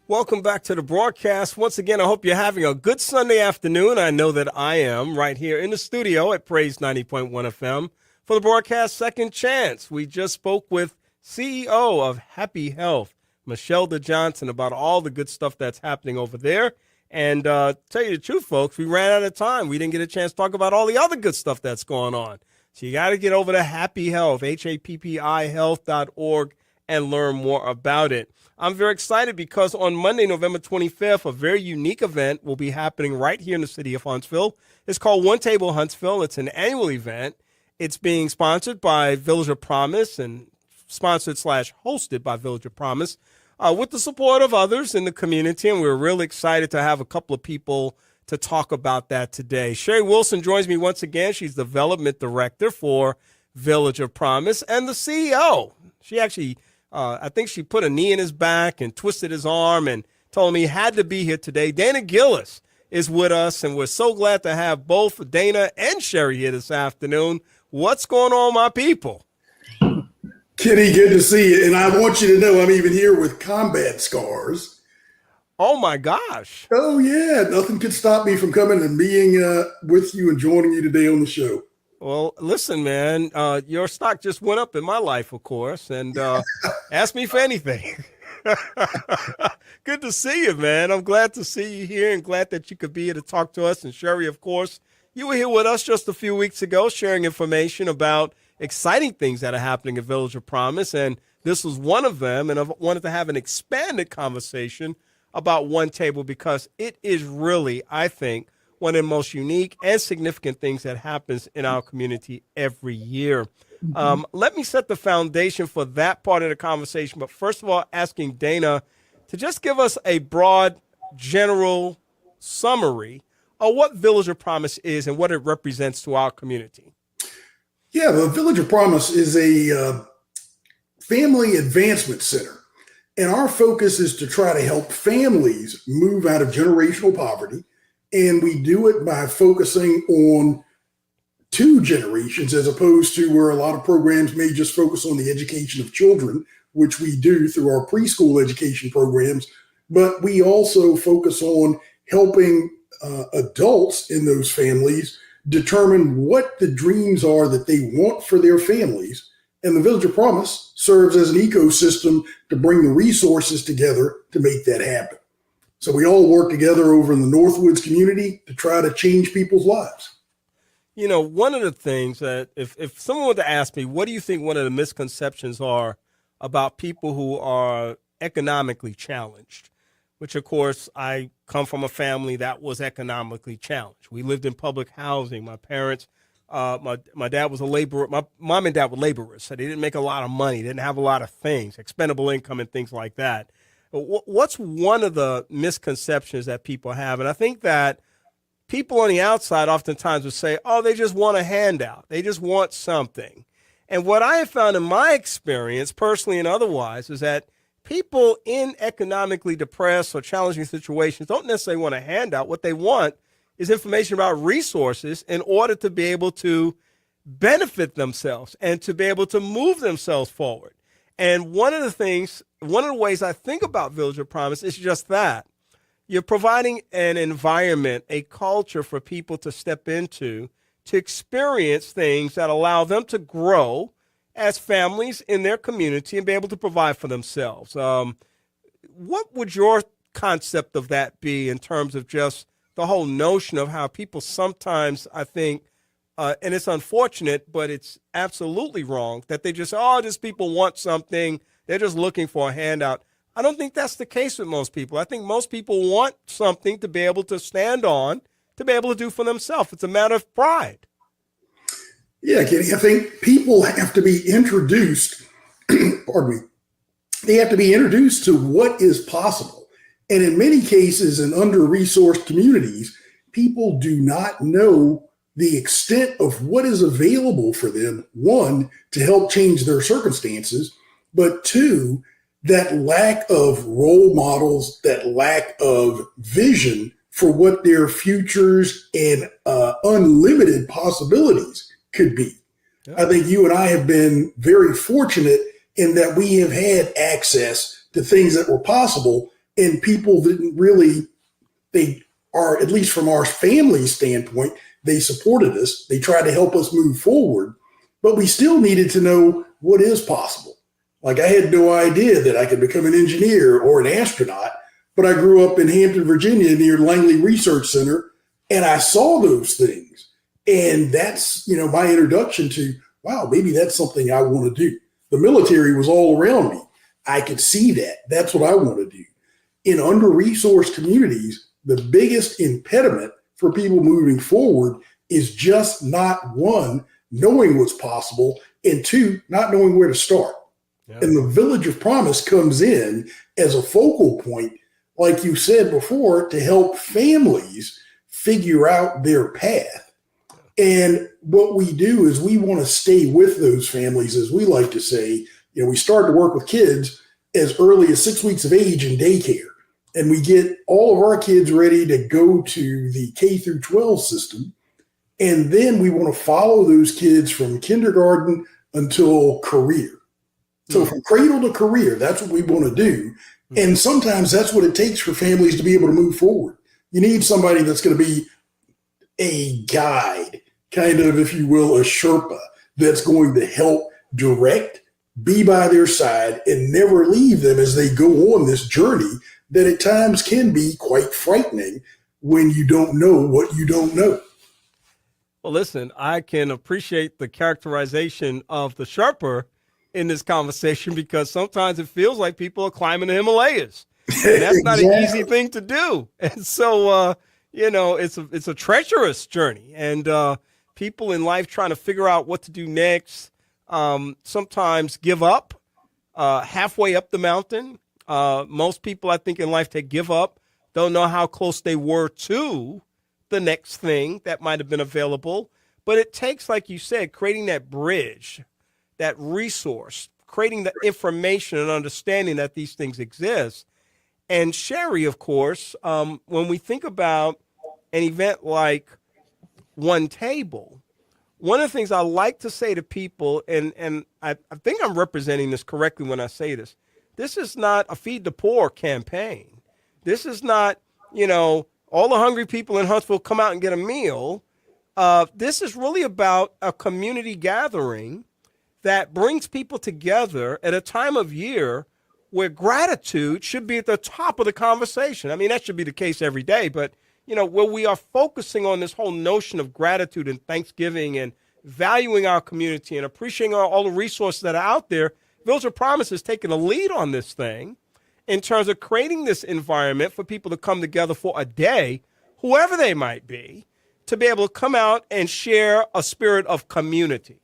S2: Welcome back to the broadcast. Once again, I hope you're having a good Sunday afternoon. I know that I am right here in the studio at Praise 90.1 FM for the broadcast Second Chance. We just spoke with CEO of Happi Health, Michelda Johnson, about all the good stuff that's happening over there. And tell you the truth, folks, we ran out of time. We didn't get a chance to talk about all the other good stuff that's going on. So you got to get over to Happi Health, Happi health.org, and learn more about it. I'm very excited because on Monday, November 25th, a very unique event will be happening right here in the city of Huntsville. It's called One Table Huntsville. It's an annual event. It's being sponsored by Village of Promise and sponsored/hosted by Village of Promise with the support of others in the community. And we're really excited to have a couple of people to talk about that today. Cheri Wilson joins me once again. She's Development Director for Village of Promise and the CEO. She actually I think she put a knee in his back and twisted his arm and told him he had to be here today. Dana Gillis is with us, and we're so glad to have both Dana and Cheri here this afternoon. What's going on, my people?
S12: Kenny, good to see you. And I want you to know I'm even here with combat scars.
S2: Oh, my gosh.
S12: Oh, yeah. Nothing could stop me from coming and being with you and joining you today on the show.
S2: Well, listen, man, your stock just went up in my life, of course, and ask me for anything. Good to see you, man. I'm glad to see you here and glad that you could be here to talk to us. And Cheri, of course, you were here with us just a few weeks ago sharing information about exciting things that are happening at Village of Promise, and this was one of them, and I wanted to have an expanded conversation about One Table because it is really, I think, one of the most unique and significant things that happens in our community every year. Let me set the foundation for that part of the conversation. But first of all, asking Dana to just give us a broad, general summary of what Village of Promise is and what it represents to our community.
S12: Yeah, the Village of Promise is a family advancement center. And our focus is to try to help families move out of generational poverty. And we do it by focusing on 2 generations, as opposed to where a lot of programs may just focus on the education of children, which we do through our preschool education programs. But we also focus on helping adults in those families determine what the dreams are that they want for their families. And the Village of Promise serves as an ecosystem to bring the resources together to make that happen. So we all work together over in the Northwoods community to try to change people's lives.
S2: You know, one of the things that if someone were to ask me, what do you think one of the misconceptions are about people who are economically challenged? Which, of course, I come from a family that was economically challenged. We lived in public housing. My parents, my dad was a laborer. My mom and dad were laborers, so they didn't make a lot of money, didn't have a lot of things, expendable income and things like that. What's one of the misconceptions that people have? And I think that people on the outside oftentimes would say, oh, they just want a handout. They just want something. And what I have found in my experience, personally and otherwise, is that people in economically depressed or challenging situations don't necessarily want a handout. What they want is information about resources in order to be able to benefit themselves and to be able to move themselves forward. And one of the ways I think about Village of Promise is just that. You're providing an environment, a culture for people to step into, to experience things that allow them to grow as families in their community and be able to provide for themselves. What would your concept of that be in terms of just the whole notion of how people sometimes, I think, and it's unfortunate, but it's absolutely wrong, that they just, just people want something, they're just looking for a handout. I don't think that's the case with most people. I think most people want something to be able to stand on, to be able to do for themselves. It's a matter of pride.
S12: Yeah, Kenny, I think people have to be introduced, pardon me, they have to be introduced to what is possible. And in many cases, in under-resourced communities, people do not know the extent of what is available for them, 1, to help change their circumstances, but 2, that lack of role models, that lack of vision for what their futures and unlimited possibilities could be. Yeah. I think you and I have been very fortunate in that we have had access to things that were possible, and people didn't really, they are, at least from our family standpoint, they supported us. They tried to help us move forward, but we still needed to know what is possible. Like, I had no idea that I could become an engineer or an astronaut, but I grew up in Hampton, Virginia, near Langley Research Center, and I saw those things. And that's, my introduction to, wow, maybe that's something I want to do. The military was all around me. I could see that. That's what I want to do. In under-resourced communities, the biggest impediment for people moving forward is just not, 1, knowing what's possible, and 2, not knowing where to start. Yeah. And the Village of Promise comes in as a focal point, like you said before, to help families figure out their path. And what we do is we want to stay with those families, as we like to say. We start to work with kids as early as 6 weeks of age in daycare. And we get all of our kids ready to go to the K through 12 system. And then we want to follow those kids from kindergarten until career. So from cradle to career, that's what we want to do. And sometimes that's what it takes for families to be able to move forward. You need somebody that's going to be a guide, kind of, if you will, a Sherpa, that's going to help direct, be by their side, and never leave them as they go on this journey that at times can be quite frightening when you don't know what you don't know.
S2: Well, listen, I can appreciate the characterization of the Sherpa in this conversation, because sometimes it feels like people are climbing the Himalayas. And that's not an easy thing to do. And so, it's a treacherous journey. And people in life trying to figure out what to do next sometimes give up halfway up the mountain. Most people, I think, in life, they give up, don't know how close they were to the next thing that might have been available. But it takes, like you said, creating that bridge, that resource, creating the information and understanding that these things exist. And Cheri, of course, when we think about an event like One Table, one of the things I like to say to people, and I think I'm representing this correctly when I say this is not a feed the poor campaign. This is not, all the hungry people in Huntsville come out and get a meal. This is really about a community gathering that brings people together at a time of year where gratitude should be at the top of the conversation. I mean, that should be the case every day, but where we are focusing on this whole notion of gratitude and Thanksgiving and valuing our community and appreciating all the resources that are out there. Village of Promise has taken a lead on this thing in terms of creating this environment for people to come together for a day, whoever they might be, to be able to come out and share a spirit of community.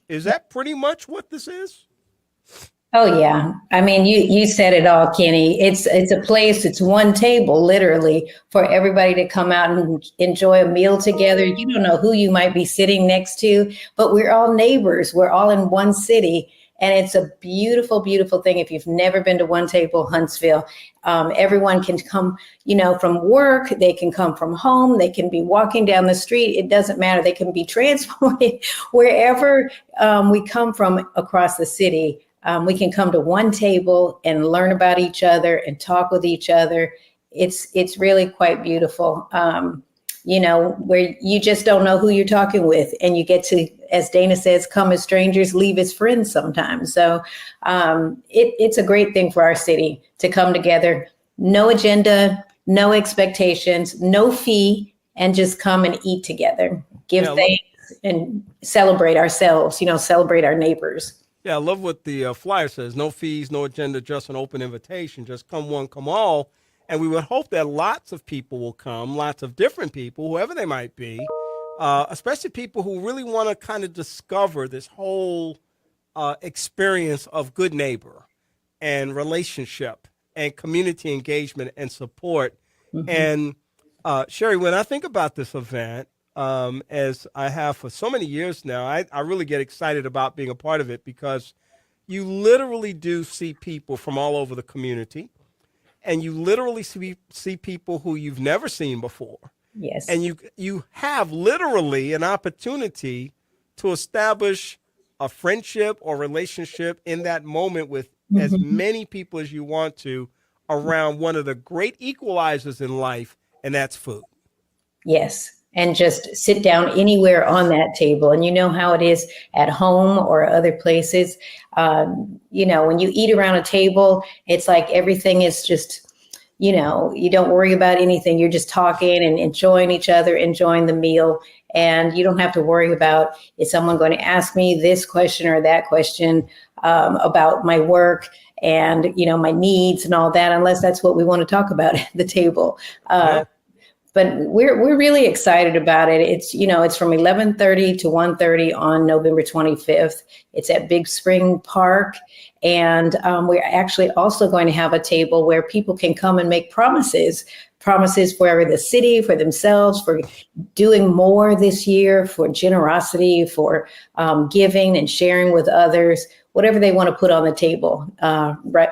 S2: Is that pretty much what this is?
S13: Oh, yeah. I mean, you said it all, Kenny. It's a place, it's one table, literally, for everybody to come out and enjoy a meal together. You don't know who you might be sitting next to, but we're all neighbors. We're all in one city. And it's a beautiful, beautiful thing. If you've never been to One Table Huntsville, everyone can come, from work. They can come from home. They can be walking down the street. It doesn't matter. They can be transported wherever we come from across the city. We can come to one table and learn about each other and talk with each other. It's really quite beautiful. Where you just don't know who you're talking with, and you get to, as Dana says, come as strangers, leave as friends sometimes. So it's a great thing for our city to come together. No agenda, no expectations, no fee, and just come and eat together, give thanks, and celebrate ourselves, celebrate our neighbors.
S2: Yeah, I love what the flyer says. No fees, no agenda, just an open invitation. Just come one, come all. And we would hope that lots of people will come, lots of different people, whoever they might be, especially people who really want to kind of discover this whole experience of good neighbor and relationship and community engagement and support. Mm-hmm. And Cheri, when I think about this event, as I have for so many years now, I really get excited about being a part of it because you literally do see people from all over the community. And you literally see people who you've never seen before.
S13: Yes.
S2: And you have literally an opportunity to establish a friendship or relationship in that moment with as many people as you want to around one of the great equalizers in life, and that's food.
S13: Yes. And just sit down anywhere on that table. And you know how it is at home or other places. When you eat around a table, it's like everything is just, you don't worry about anything. You're just talking and enjoying each other, enjoying the meal. And you don't have to worry about, is someone going to ask me this question or that question about my work and, my needs and all that, unless that's what we want to talk about at the table. But we're really excited about it. It's, it's from 11:30 to 1:30 on November 25th. It's at Big Spring Park. And we're actually also going to have a table where people can come and make promises for the city, for themselves, for doing more this year, for generosity, for giving and sharing with others, whatever they want to put on the table,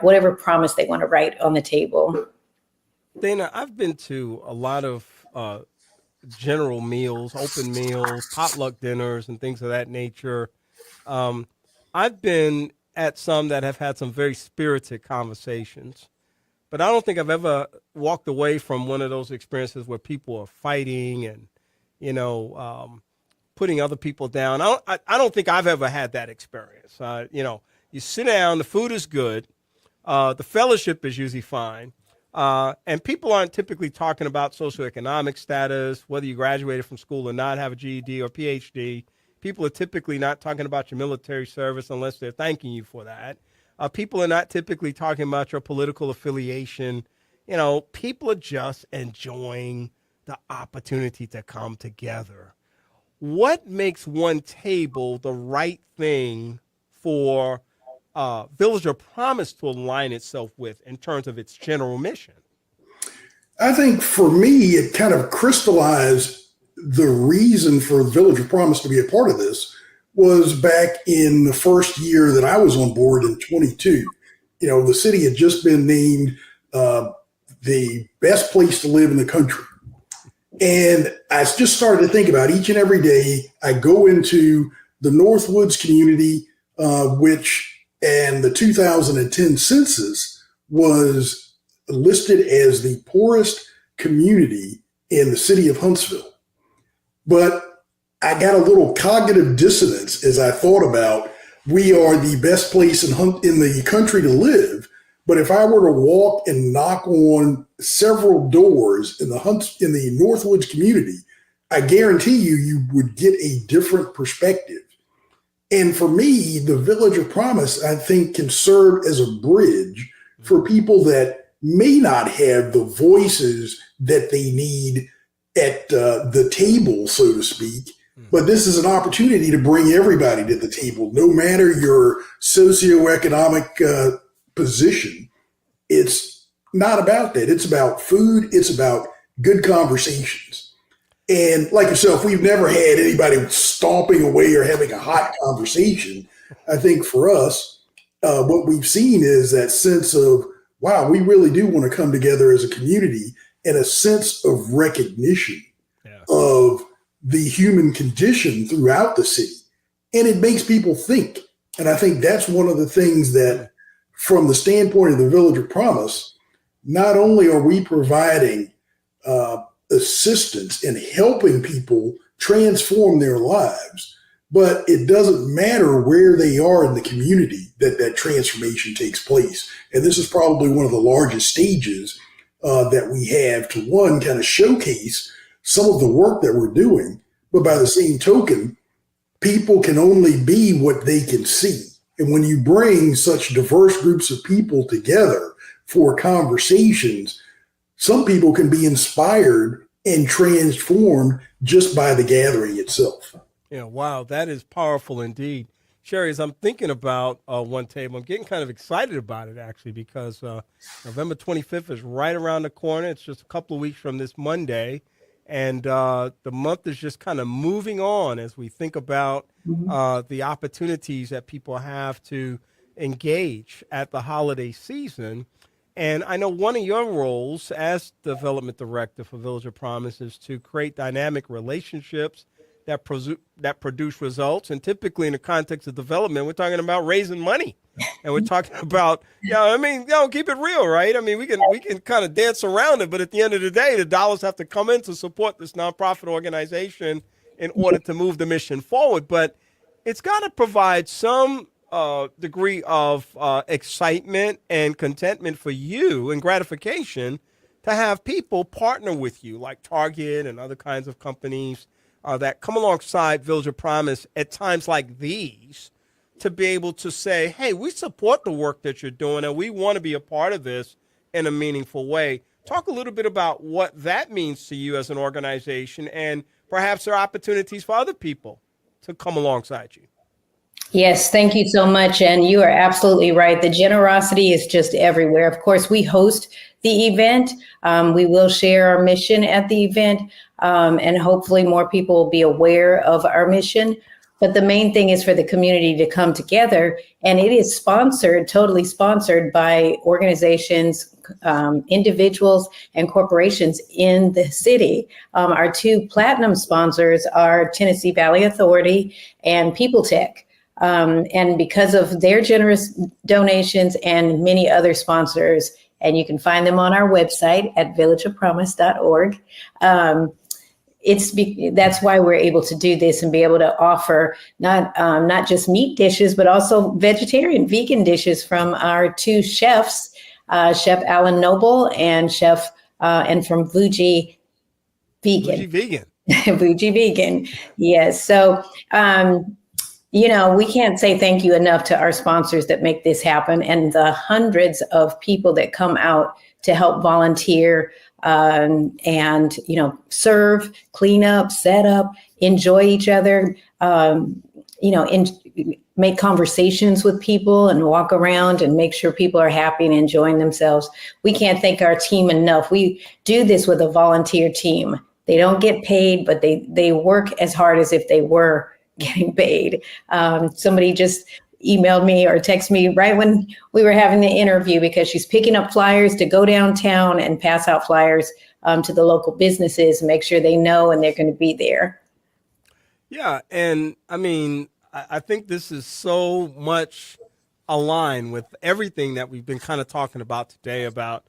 S13: whatever promise they want to write on the table.
S2: Dana, I've been to a lot of general meals, open meals, potluck dinners, and things of that nature. I've been at some that have had some very spirited conversations, but I don't think I've ever walked away from one of those experiences where people are fighting and, putting other people down. I don't think I've ever had that experience. You sit down, the food is good, the fellowship is usually fine. And people aren't typically talking about socioeconomic status, whether you graduated from school or not, have a GED or PhD. People are typically not talking about your military service unless they're thanking you for that. People are not typically talking about your political affiliation. People are just enjoying the opportunity to come together. What makes One Table the right thing for Village of Promise to align itself with in terms of its general mission?
S12: I think for me, it kind of crystallized the reason for Village of Promise to be a part of this was back in the first year that I was on board in 22. You know, the city had just been named the best place to live in the country. And I just started to think about each and every day I go into the Northwoods community, and the 2010 census was listed as the poorest community in the city of Huntsville. But I got a little cognitive dissonance as I thought about we are the best place in the country to live. But if I were to walk and knock on several doors in the Northwoods community, I guarantee you would get a different perspective. And for me, the Village of Promise, I think, can serve as a bridge for people that may not have the voices that they need at the table, so to speak. But this is an opportunity to bring everybody to the table, no matter your socioeconomic position. It's not about that. It's about food. It's about good conversations. And like yourself, we've never had anybody stomping away or having a hot conversation. I think for us, what we've seen is that sense of, wow, we really do want to come together as a community, and a sense of recognition of the human condition throughout the city. And it makes people think. And I think that's one of the things that, from the standpoint of the Village of Promise, not only are we providing assistance in helping people transform their lives, but it doesn't matter where they are in the community that transformation takes place. And this is probably one of the largest stages that we have to, one, kind of showcase some of the work that we're doing, but by the same token, people can only be what they can see. And when you bring such diverse groups of people together for conversations, some people can be inspired and transformed just by the gathering itself.
S2: Yeah, wow, that is powerful indeed. Cheri, as I'm thinking about One Table, I'm getting kind of excited about it, actually, because November 25th is right around the corner. It's just a couple of weeks from this Monday. And the month is just kind of moving on as we think about the opportunities that people have to engage at the holiday season. And I know one of your roles as development director for Village of Promise is to create dynamic relationships that produce results. And typically in the context of development, we're talking about raising money. And we're talking about, keep it real, right? I mean, we can kind of dance around it, but at the end of the day, the dollars have to come in to support this nonprofit organization in order to move the mission forward. But it's got to provide some degree of excitement and contentment for you and gratification to have people partner with you, like Target and other kinds of companies that come alongside Village of Promise at times like these, to be able to say, hey, we support the work that you're doing and we want to be a part of this in a meaningful way. Talk a little bit about what that means to you as an organization, and perhaps there are opportunities for other people to come alongside you.
S13: Yes, thank you so much. And you are absolutely right. The generosity is just everywhere. Of course, we host the event. We will share our mission at the event, and hopefully more people will be aware of our mission. But the main thing is for the community to come together, and it is totally sponsored by organizations, individuals, and corporations in the city. Our two platinum sponsors are Tennessee Valley Authority and People Tech. And because of their generous donations and many other sponsors, and you can find them on our website at villageofpromise.org. That's why we're able to do this and be able to offer not just meat dishes, but also vegetarian, vegan dishes from our two chefs, Chef Alan Noble and Chef and from Vuji Vegan.
S2: Vuji Vegan.
S13: Vuji Vegan. Yes. So, we can't say thank you enough to our sponsors that make this happen, and the hundreds of people that come out to help volunteer and serve, clean up, set up, enjoy each other, make conversations with people and walk around and make sure people are happy and enjoying themselves. We can't thank our team enough. We do this with a volunteer team. They don't get paid, but they work as hard as if they were getting paid. Somebody just emailed me or texted me right when we were having the interview, because she's picking up flyers to go downtown and pass out flyers to the local businesses and make sure they know and they're going to be there.
S2: Yeah. And I mean, I think this is so much aligned with everything that we've been kind of talking about today about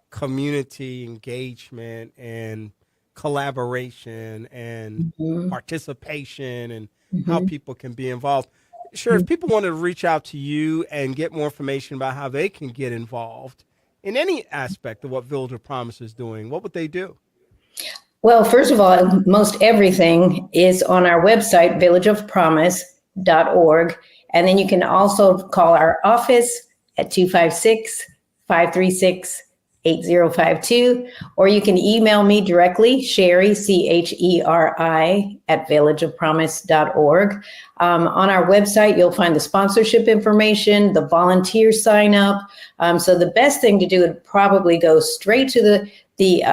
S2: community engagement and collaboration and participation and how people can be involved. Sure, if people wanted to reach out to you and get more information about how they can get involved in any aspect of what Village of Promise is doing, what would they do?
S13: Well, first of all, most everything is on our website, villageofpromise.org. And then you can also call our office at 256-536-8052, or you can email me directly, Cheri, Cheri, at villageofpromise.org. On our website, you'll find the sponsorship information, the volunteer sign up. So the best thing to do would probably go straight to the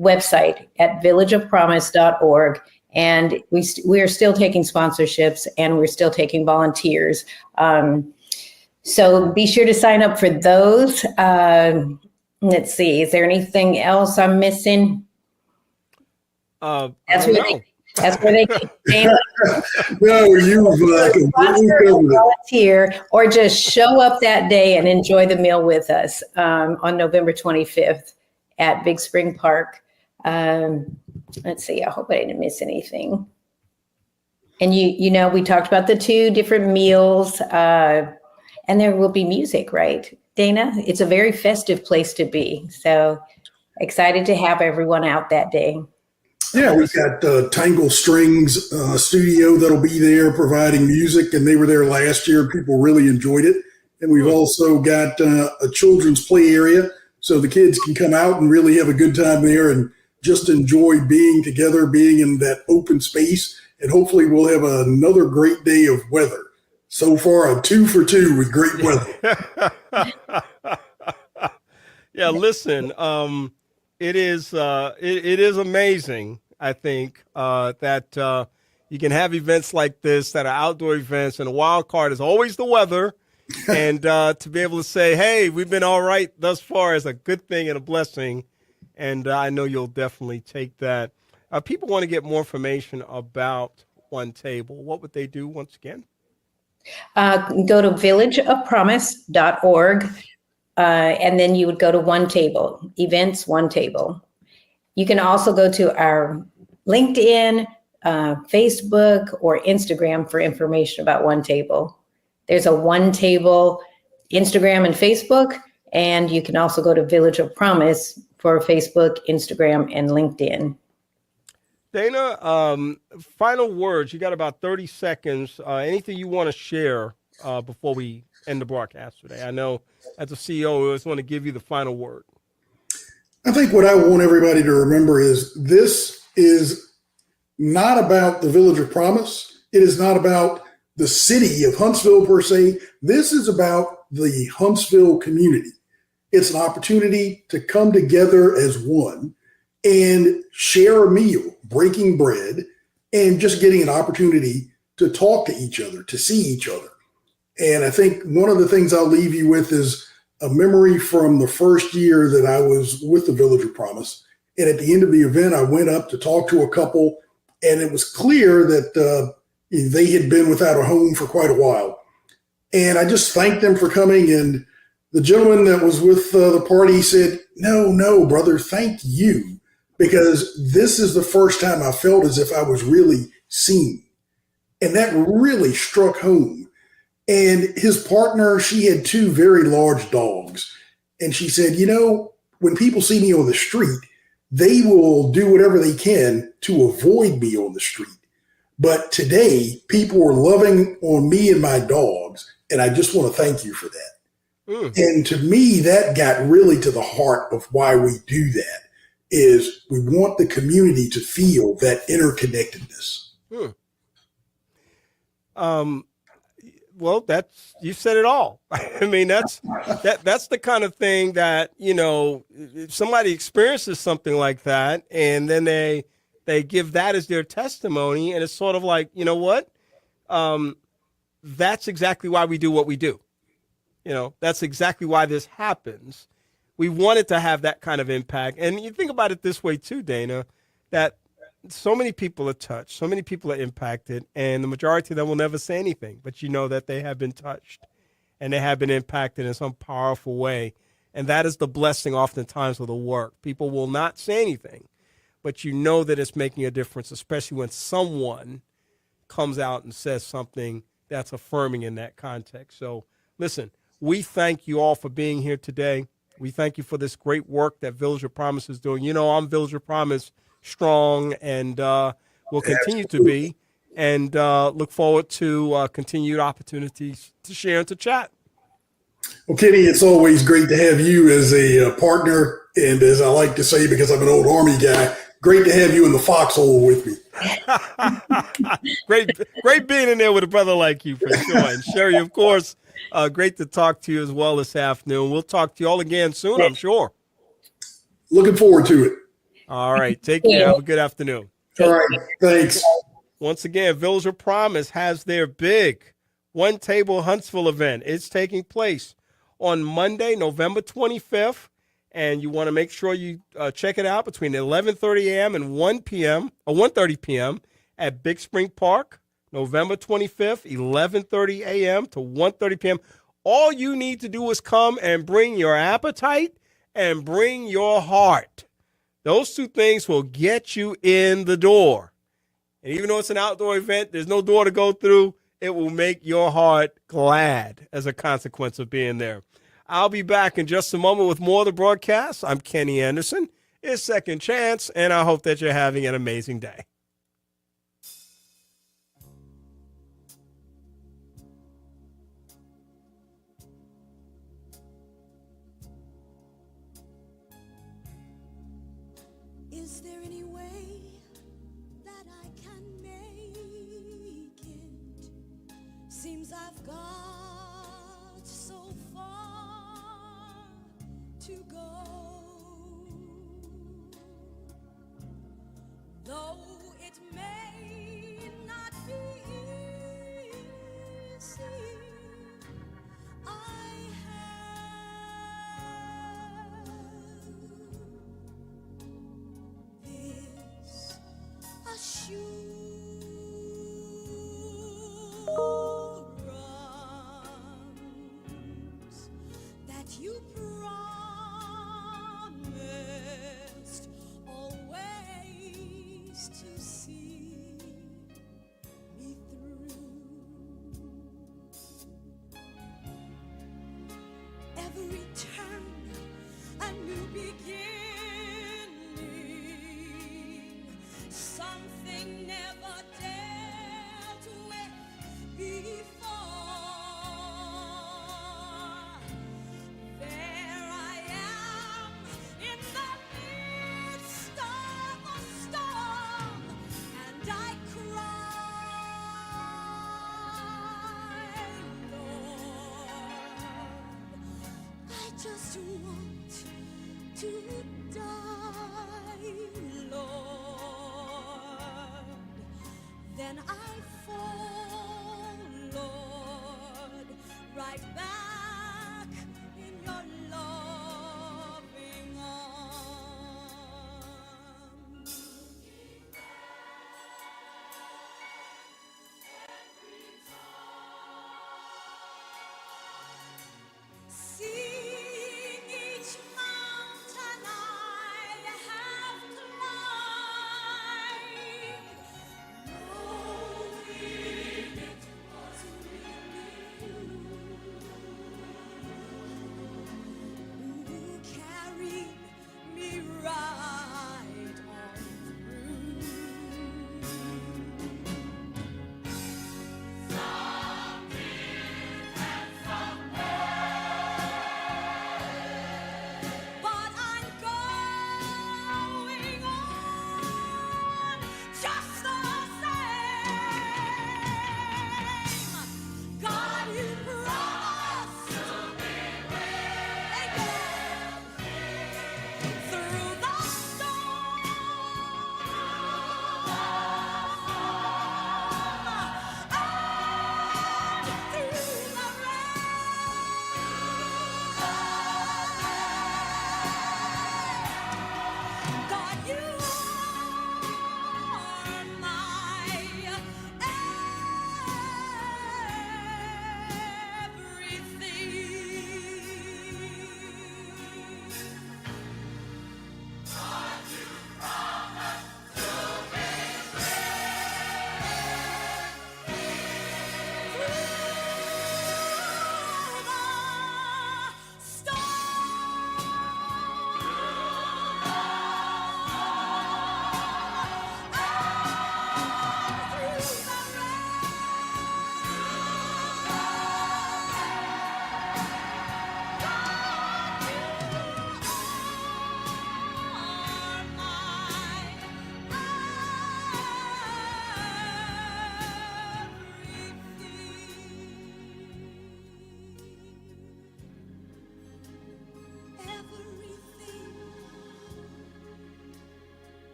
S13: website at villageofpromise.org. And we are still taking sponsorships and we're still taking volunteers. So be sure to sign up for those. Let's see, is there anything else I'm missing? That's where they can volunteer or just show up that day and enjoy the meal with us on November 25th at Big Spring Park. Let's see, I hope I didn't miss anything. And you know, we talked about the 2 different meals, and there will be music, right, Dana? It's a very festive place to be. So excited to have everyone out that day.
S12: Yeah, we've got Tangle Strings studio that'll be there providing music, and they were there last year. People really enjoyed it. And we've also got a children's play area, so the kids can come out and really have a good time there and just enjoy being together, being in that open space. And hopefully we'll have another great day of weather. So far, a 2 for 2 with great weather.
S2: Yeah, listen, it is amazing, I think, that you can have events like this that are outdoor events, and the wild card is always the weather. And to be able to say, hey, we've been all right thus far is a good thing and a blessing. And I know you'll definitely take that. People want to get more information about One Table. What would they do once again?
S13: Go to villageofpromise.org, and then you would go to One Table, events, One Table. You can also go to our LinkedIn, Facebook, or Instagram for information about One Table. There's a One Table Instagram and Facebook, and you can also go to Village of Promise for Facebook, Instagram, and LinkedIn.
S2: Dana, final words. You got about 30 seconds. Anything you want to share before we end the broadcast today? I know as a CEO, I just want to give you the final word.
S12: I think what I want everybody to remember is this is not about the Village of Promise. It is not about the city of Huntsville per se. This is about the Huntsville community. It's an opportunity to come together as one and share a meal, breaking bread, and just getting an opportunity to talk to each other, to see each other. And I think one of the things I'll leave you with is a memory from the first year that I was with the Village of Promise. And at the end of the event, I went up to talk to a couple, and it was clear that they had been without a home for quite a while. And I just thanked them for coming. And the gentleman that was with the party said, no, brother, thank you, because this is the first time I felt as if I was really seen. And that really struck home. And his partner, she had 2 very large dogs. And she said, when people see me on the street, they will do whatever they can to avoid me on the street. But today, people were loving on me and my dogs. And I just want to thank you for that. And to me, that got really to the heart of why we do that, is we want the community to feel that interconnectedness.
S2: Well, you said it all. I mean, that's the kind of thing that, if somebody experiences something like that and then they they give that as their testimony, and it's sort of like, you know what? That's exactly why we do what we do. That's exactly why this happens. We wanted to have that kind of impact. And you think about it this way too, Dana, that so many people are touched, so many people are impacted, and the majority of them will never say anything, but that they have been touched and they have been impacted in some powerful way. And that is the blessing oftentimes of the work. People will not say anything, but that it's making a difference, especially when someone comes out and says something that's affirming in that context. So listen, we thank you all for being here today. We thank you for this great work that Village of Promise is doing. I'm Village of Promise strong, and will continue to be, and look forward to continued opportunities to share and to chat.
S12: Well, Kenny, it's always great to have you as a partner, and as I like to say, because I'm an old Army guy, great to have you in the foxhole with me.
S2: Great being in there with a brother like you, for sure. And Cheri, of course, great to talk to you as well this afternoon. We'll talk to you all again soon, I'm sure.
S12: Looking forward to it.
S2: All right. Take care. Have a good afternoon.
S12: All right. Thanks.
S2: Once again, Village of Promise has their big One Table Huntsville event. It's taking place on Monday, November 25th. And you want to make sure you check it out between 11:30 a.m. and 1 p.m. or 1:30 p.m. at Big Spring Park, November 25th, 11:30 a.m. to 1:30 p.m. All you need to do is come and bring your appetite and bring your heart. Those two things will get you in the door. And even though it's an outdoor event, there's no door to go through. It will make your heart glad as a consequence of being there. I'll be back in just a moment with more of the broadcast. I'm Kenny Anderson. It's Second Chance, and I hope that you're having an amazing day.
S14: Is there any way that I can make it? Seems I've got so far to go. Though it may not be easy, I have this assurance that you promised always to see me through. Every turn a new beginning, something never dealt with before. There I am in the midst of a storm, and I cry, Lord, I just want to die, Lord. Then I fall, Lord, right back in your loving arms. Sing each mountain I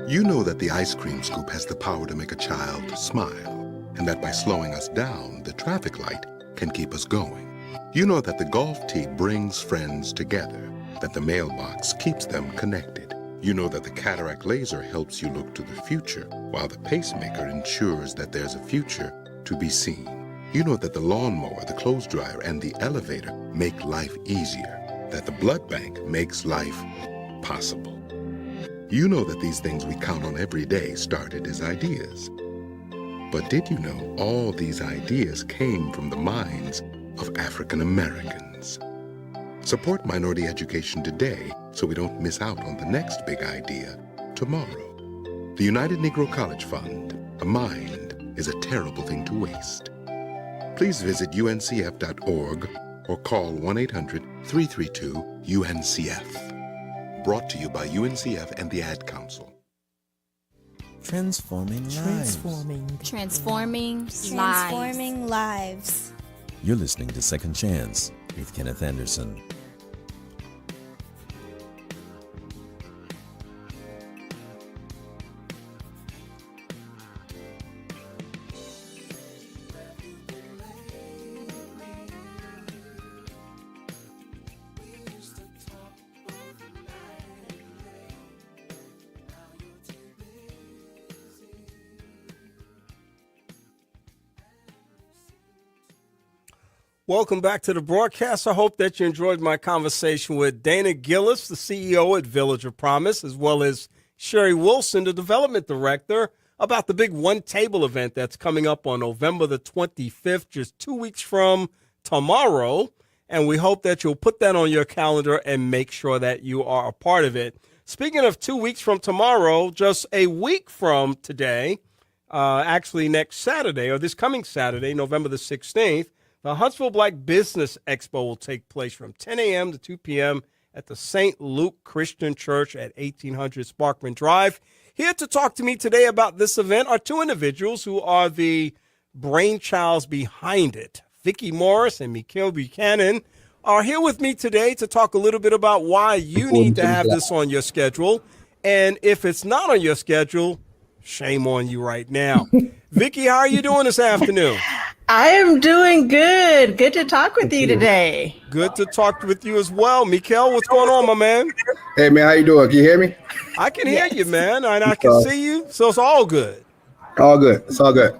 S7: You know that the ice cream scoop has the power to make a child smile, and that by slowing us down, the traffic light can keep us going. You know that the golf tee brings friends together, that the mailbox keeps them connected. You know that the cataract laser helps you look to the future, while the pacemaker ensures that there's a future to be seen. You know that the lawnmower, the clothes dryer, and the elevator make life easier, that the blood bank makes life possible. You know that these things we count on every day started as ideas. But did you know all these ideas came from the minds of African Americans? Support minority education today so we don't miss out on the next big idea tomorrow. The United Negro College Fund, a mind is a terrible thing to waste. Please visit uncf.org or call 1-800-332-UNCF. Brought to you by UNCF and the Ad Council.
S8: Transforming lives.
S9: Transforming lives.
S8: You're listening to Second Chance with Kenneth Anderson.
S2: Welcome back to the broadcast. I hope that you enjoyed my conversation with Dana Gillis, the CEO at Village of Promise, as well as Cheri Wilson, the development director, about the big One Table event that's coming up on November the 25th, just 2 weeks from tomorrow. And we hope that you'll put that on your calendar and make sure that you are a part of it. Speaking of 2 weeks from tomorrow, just a week from today, actually next Saturday, or this coming Saturday, November the 16th, the Huntsville Black Business Expo will take place from 10 a.m. to 2 p.m. at the St. Luke Christian Church at 1800 Sparkman Drive. Here to talk to me today about this event are two individuals who are the brainchilds behind it. Vicki Morris and Meekel Buchannon are here with me today to talk a little bit about why you need to have this on your schedule. And if it's not on your schedule, shame on you right now. Vicki, how are you doing this afternoon?
S10: I am doing good. Good to talk with you today.
S2: Good to talk with you as well. Meekel, what's going on, my man?
S15: Hey, man, how you doing? Can you hear me?
S2: I can hear you, man, and I can see you, so it's all good.
S15: All good. It's all good.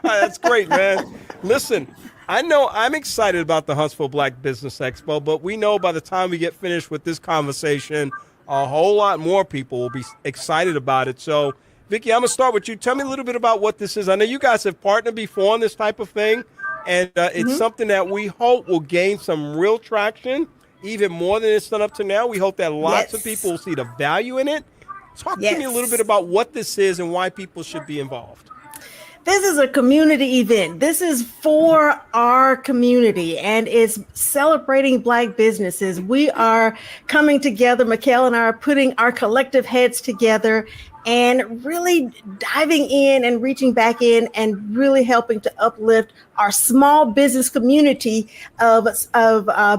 S2: That's great, man. Listen, I know I'm excited about the Huntsville Black Business Expo, but we know by the time we get finished with this conversation, a whole lot more people will be excited about it. So, Vicki, I'm going to start with you. Tell me a little bit about what this is. I know you guys have partnered before on this type of thing, and it's something that we hope will gain some real traction, even more than it's done up to now. We hope that lots of people will see the value in it. Talk to me a little bit about what this is and why people should be involved.
S10: This is a community event. This is for our community, and it's celebrating Black businesses. We are coming together. Meekel and I are putting our collective heads together and really diving in and reaching back in and really helping to uplift our small business community of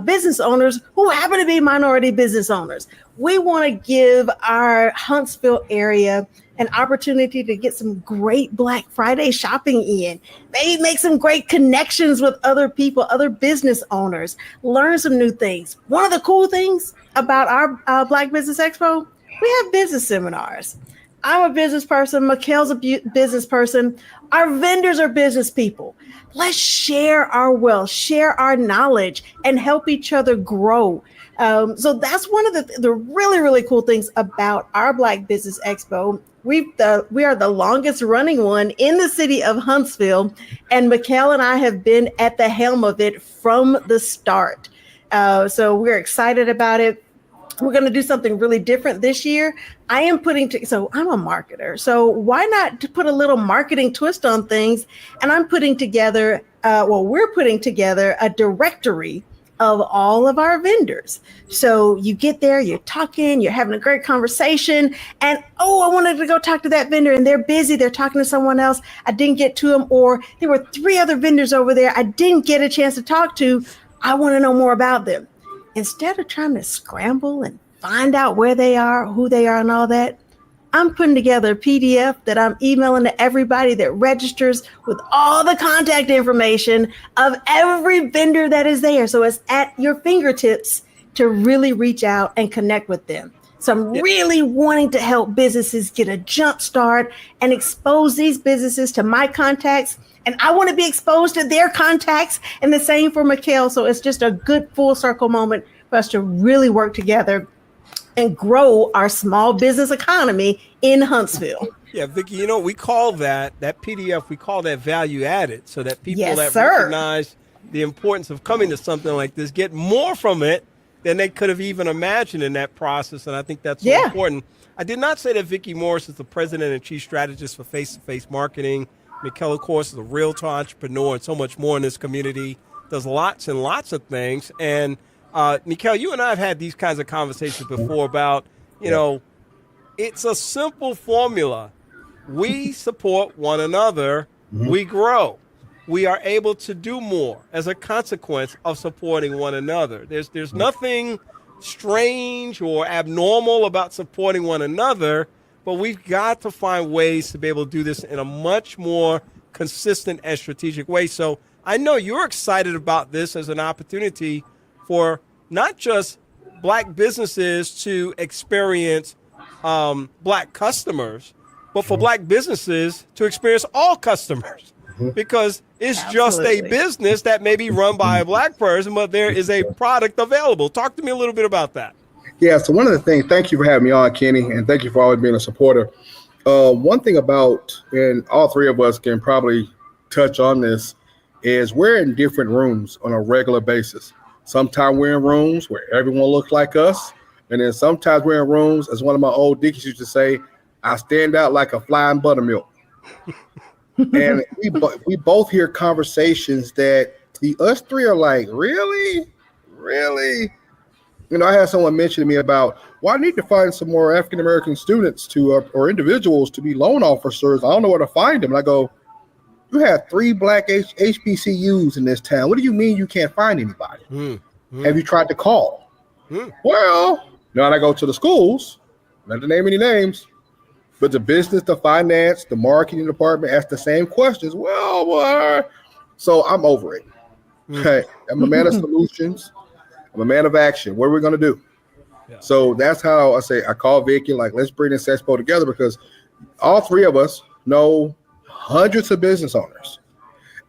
S10: business owners who happen to be minority business owners. We want to give our Huntsville area an opportunity to get some great Black Friday shopping in, maybe make some great connections with other people, other business owners, learn some new things. One of the cool things about our Black Business Expo, we have business seminars. I'm a business person. Meekel's a business person. Our vendors are business people. Let's share our wealth, share our knowledge, and help each other grow. So that's one of the really, really cool things about our Black Business Expo. We are the longest running one in the city of Huntsville, and Meekel and I have been at the helm of it from the start. So we're excited about it. We're going to do something really different this year. So I'm a marketer. So why not to put a little marketing twist on things? And I'm putting together, we're putting together a directory of all of our vendors. So you get there, you're talking, you're having a great conversation, and I wanted to go talk to that vendor, and they're busy, they're talking to someone else, I didn't get to them, or there were 3 other vendors over there I didn't get a chance to talk to, I want to know more about them. Instead of trying to scramble and find out where they are, who they are, and all that,
S16: I'm putting together a PDF that I'm emailing to everybody that registers with all the contact information of every vendor that is there. So it's at your fingertips to really reach out and connect with them. So I'm really wanting to help businesses get a jump start and expose these businesses to my contacts. And I want to be exposed to their contacts, and the same for Meekel. So it's just a good full circle moment for us to really work together and grow our small business economy in Huntsville.
S2: Yeah, Vicki, we call that PDF, we call that value added, so that people that
S16: sir.
S2: recognize the importance of coming to something like this get more from it than they could have even imagined in that process. And I think that's so important. I did not say that Vicki Morris is the president and chief strategist for face-to-face marketing. Meekel, of course, is a realtor, entrepreneur, and so much more in this community. Does lots and lots of things. And Meekel, you and I have had these kinds of conversations before about, it's a simple formula. We support one another. We grow. We are able to do more as a consequence of supporting one another. There's nothing strange or abnormal about supporting one another, but we've got to find ways to be able to do this in a much more consistent and strategic way. So I know you're excited about this as an opportunity for not just Black businesses to experience Black customers, but for Black businesses to experience all customers. Because it's just a business that may be run by a Black person, but there is a product available. Talk to me a little bit about that.
S15: Yeah, so one of the things, thank you for having me on, Kenny, and thank you for always being a supporter. One thing about, and all three of us can probably touch on this, is we're in different rooms on a regular basis. Sometimes we're in rooms where everyone looks like us, and then sometimes we're in rooms, as one of my old dickies used to say, I stand out like a flying buttermilk. And we both hear conversations that us three are like, really? I had someone mention to me about, well, I need to find some more African-American students or individuals to be loan officers. I don't know where to find them. And I go, you have 3 Black HBCUs in this town. What do you mean you can't find anybody? Have you tried to call? Well, now I go to the schools, not to name any names, but the business, the finance, the marketing department ask the same questions. Well, what? So I'm over it. Okay. I'm a man of solutions. I'm a man of action. What are we going to do? So that's how I call Vicki, like, let's bring this expo together, because all three of us know hundreds of business owners.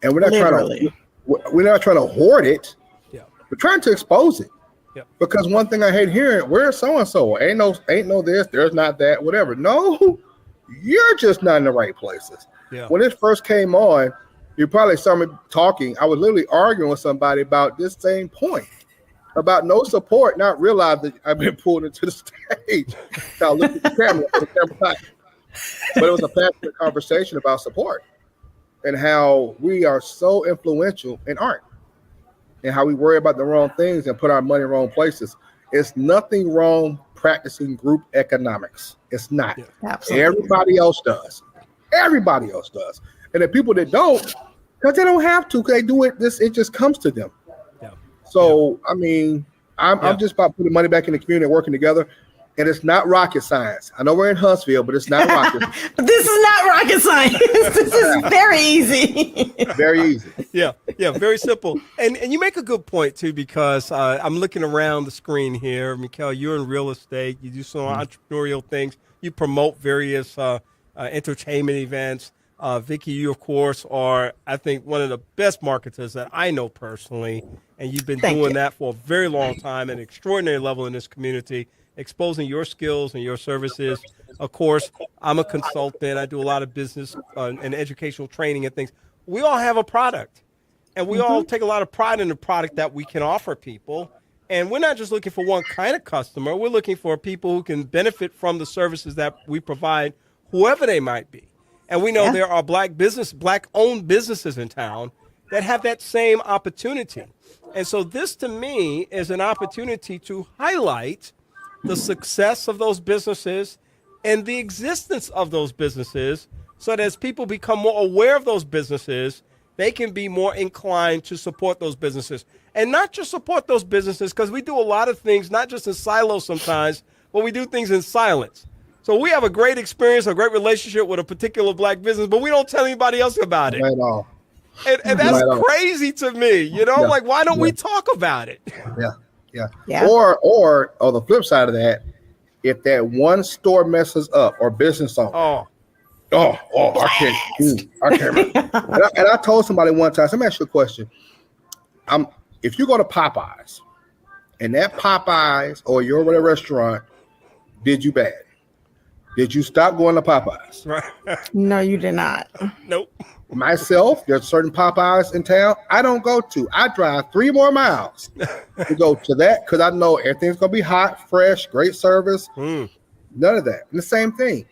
S15: And we're not trying to hoard it. We're trying to expose it. Because one thing I hate hearing, where's so-and-so? Ain't no this, there's not that, whatever. No, you're just not in the right places. When this first came on, you probably saw me talking. I was literally arguing with somebody about this same point, about no support, not realize that I've been pulled into the stage. So I looked at the camera, but it was a passionate conversation about support and how we are so influential in art, and how we worry about the wrong things and put our money in wrong places. It's nothing wrong practicing group economics. It's not. Everybody else does. And the people that don't, because they don't have to, because they do it, it just comes to them. So, I mean, I'm just about putting money back in the community and working together. And it's not rocket science. I know we're in Huntsville, but it's not rocket science.
S16: This is not rocket science. This is very easy.
S15: Very easy.
S2: Yeah, very simple. And you make a good point, too, because I'm looking around the screen here. Meekel, you're in real estate. You do some entrepreneurial things. You promote various entertainment events. Vicki, you, of course, are, I think, one of the best marketers that I know personally. And you've been doing that for a very long time at an extraordinary level in this community, exposing your skills and your services. Of course, I'm a consultant. I do a lot of business and educational training and things. We all have a product, and we all take a lot of pride in the product that we can offer people. And we're not just looking for one kind of customer. We're looking for people who can benefit from the services that we provide, whoever they might be. And we know there are Black-owned businesses in town that have that same opportunity. And so this, to me, is an opportunity to highlight the success of those businesses and the existence of those businesses, so that as people become more aware of those businesses, they can be more inclined to support those businesses. And not just support those businesses, because we do a lot of things, not just in silos sometimes, but we do things in silence. So we have a great experience, a great relationship with a particular black business, but we don't tell anybody else about it.
S15: At all.
S2: And that's crazy to me. You know, like, why don't we talk about it?
S15: Yeah. Or on the flip side of that, if that one store messes up or business owner. I can't remember. and I told somebody one time, let me ask you a question. If you go to Popeyes and that Popeyes or your whatever restaurant did you bad, did you stop going to Popeyes?
S2: Right.
S16: No, you did not.
S2: Nope.
S15: Myself, there's certain Popeyes in town I don't go to. I drive 3 more miles to go to that because I know everything's going to be hot, fresh, great service. None of that. And the same thing.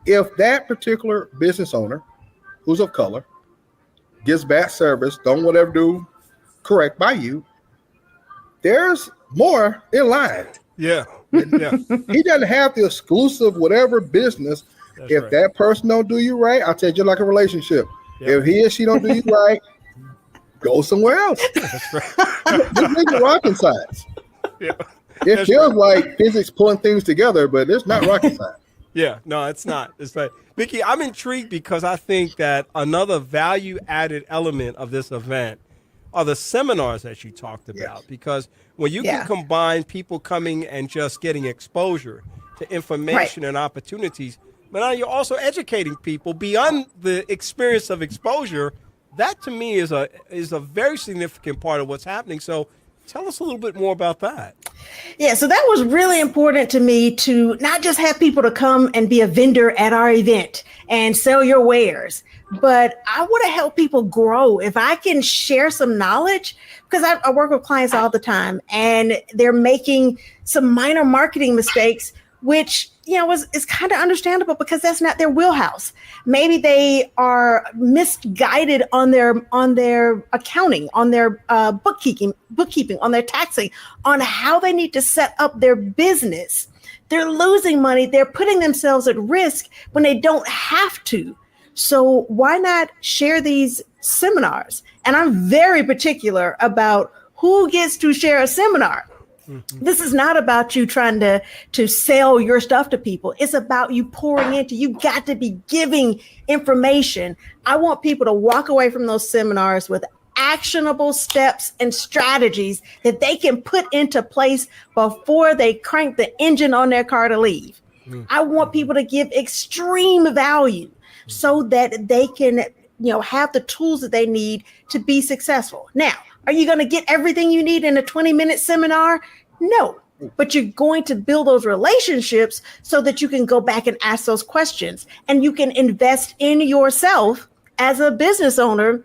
S15: If that particular business owner who's of color gives bad service, don't whatever do correct by you, there's more in line.
S2: Yeah.
S15: He doesn't have the exclusive whatever business.
S2: That's
S15: if
S2: right.
S15: that person don't do you right, I'll tell you like a relationship. If he or she don't do you right, go somewhere else.
S2: That's right.
S15: Just make it rocket science.
S2: Yeah.
S15: It feels like physics pulling things together, but it's not rocket science.
S2: Yeah, no, it's not. It's like, Vicki, I'm intrigued because I think that another value-added element of this event are the seminars that you talked about. Because when you can combine people coming and just getting exposure to information and opportunities, but now you're also educating people beyond the experience of exposure. That to me is a very significant part of what's happening. So tell us a little bit more about that.
S16: Yeah, so that was really important to me to not just have people to come and be a vendor at our event and sell your wares, but I want to help people grow. If I can share some knowledge, because I work with clients all the time and they're making some minor marketing mistakes, which, you know, is kind of understandable because that's not their wheelhouse. Maybe they are misguided on their accounting, on their bookkeeping, on their taxing, on how they need to set up their business. They're losing money. They're putting themselves at risk when they don't have to. So why not share these seminars? And I'm very particular about who gets to share a seminar. This is not about you trying to sell your stuff to people. It's about you pouring into. You got to be giving information. I want people to walk away from those seminars with actionable steps and strategies that they can put into place before they crank the engine on their car to leave. I want people to give extreme value so that they can, you know, have the tools that they need to be successful. Now, are you going to get everything you need in a 20-minute seminar? No, but you're going to build those relationships so that you can go back and ask those questions and you can invest in yourself as a business owner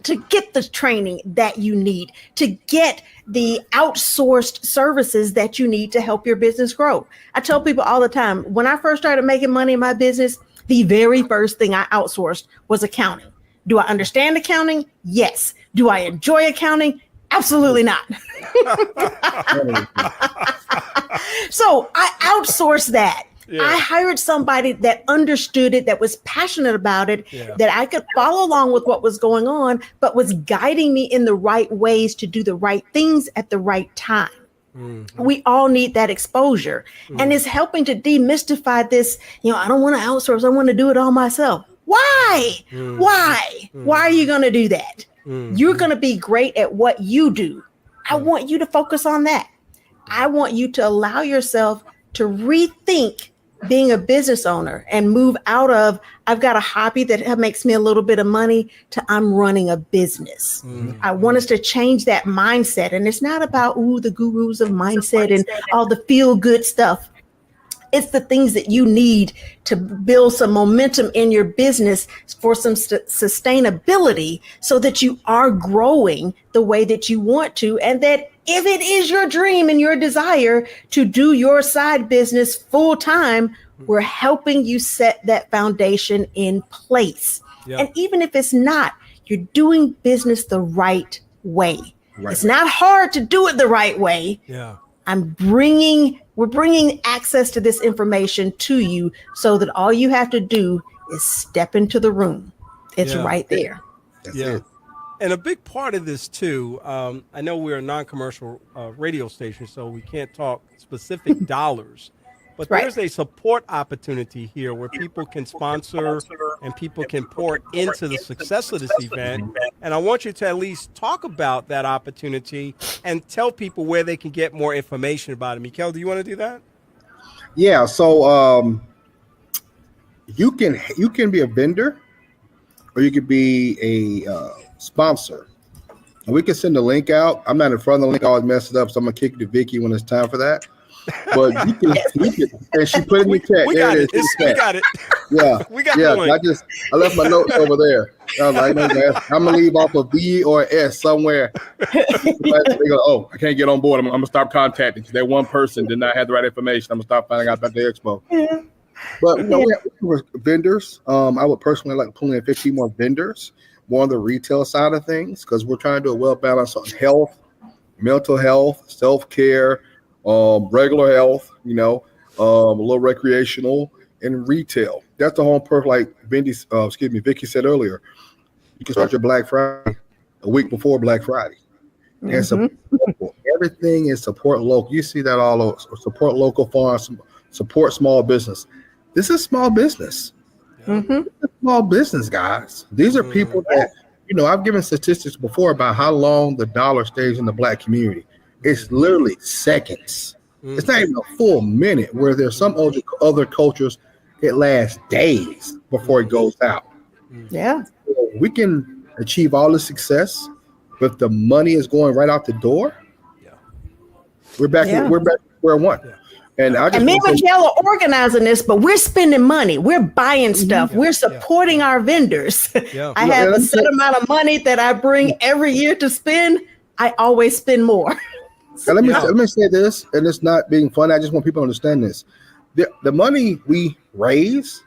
S16: to get the training that you need, to get the outsourced services that you need to help your business grow. I tell people all the time, when I first started making money in my business, the very first thing I outsourced was accounting. Do I understand accounting? Yes. Do I enjoy accounting? Absolutely not. So I outsourced that. Yeah. I hired somebody that understood it, that was passionate about it, that I could follow along with what was going on, but was guiding me in the right ways to do the right things at the right time. We all need that exposure. And it's helping to demystify this, you know, I don't want to outsource. I want to do it all myself. Why? Why? Why are you going to do that? You're going to be great at what you do. I want you to focus on that. I want you to allow yourself to rethink being a business owner and move out of, I've got a hobby that makes me a little bit of money, to I'm running a business. I want us to change that mindset. And it's not about, the gurus of mindset and all the feel good stuff. It's the things that you need to build some momentum in your business for some sustainability so that you are growing the way that you want to. And that if it is your dream and your desire to do your side business full time, we're helping you set that foundation in place. And even if it's not, you're doing business the right way. It's not hard to do it the right way. We're bringing access to this information to you so that all you have to do is step into the room. It's right there.
S2: That's it. And a big part of this too, I know we're a non-commercial radio station, so we can't talk specific dollars, but there's a support opportunity here where people can sponsor and people can pour into the success of this event. And I want you to at least talk about that opportunity and tell people where they can get more information about it. Meekel, do you want to do that?
S15: Yeah, so you can be a vendor or you could be a sponsor. And we can send the link out. I'm not in front of the link. I always mess it up, so I'm going to kick it to Vicki when it's time for that. But you can and she put it in the chat.
S2: We got it. We got it.
S15: Yeah.
S2: We got the link.
S15: I left my notes over there. I was like, I'm going to leave off a V or an S somewhere. They go, oh, I can't get on board. I'm going to stop contacting because that one person did not have the right information. I'm going to stop finding out about the expo.
S16: Yeah.
S15: But we're vendors. I would personally like to pull in 15 more vendors, more on the retail side of things, because we're trying to do a well-balanced on health, mental health, self-care, regular health, a little recreational, and retail. That's the whole purpose, like Vicki said earlier. You can start your Black Friday a week before Black Friday. And support local. Everything is support local. You see that all over. Support local farms, support small business. This is small business. Small business, guys. These are people that, I've given statistics before about how long the dollar stays in the Black community. It's literally seconds. It's not even a full minute, where there's some other cultures, it lasts days before it goes out.
S16: Yeah.
S15: So we can achieve all the success, but if the money is going right out the door, we're back to square one. And
S16: me and Michelle are organizing this, but we're spending money. We're buying stuff. We're supporting our vendors. I have a set amount of money that I bring every year to spend. I always spend more.
S15: Now, let me say this, and it's not being funny. I just want people to understand this. The money we raise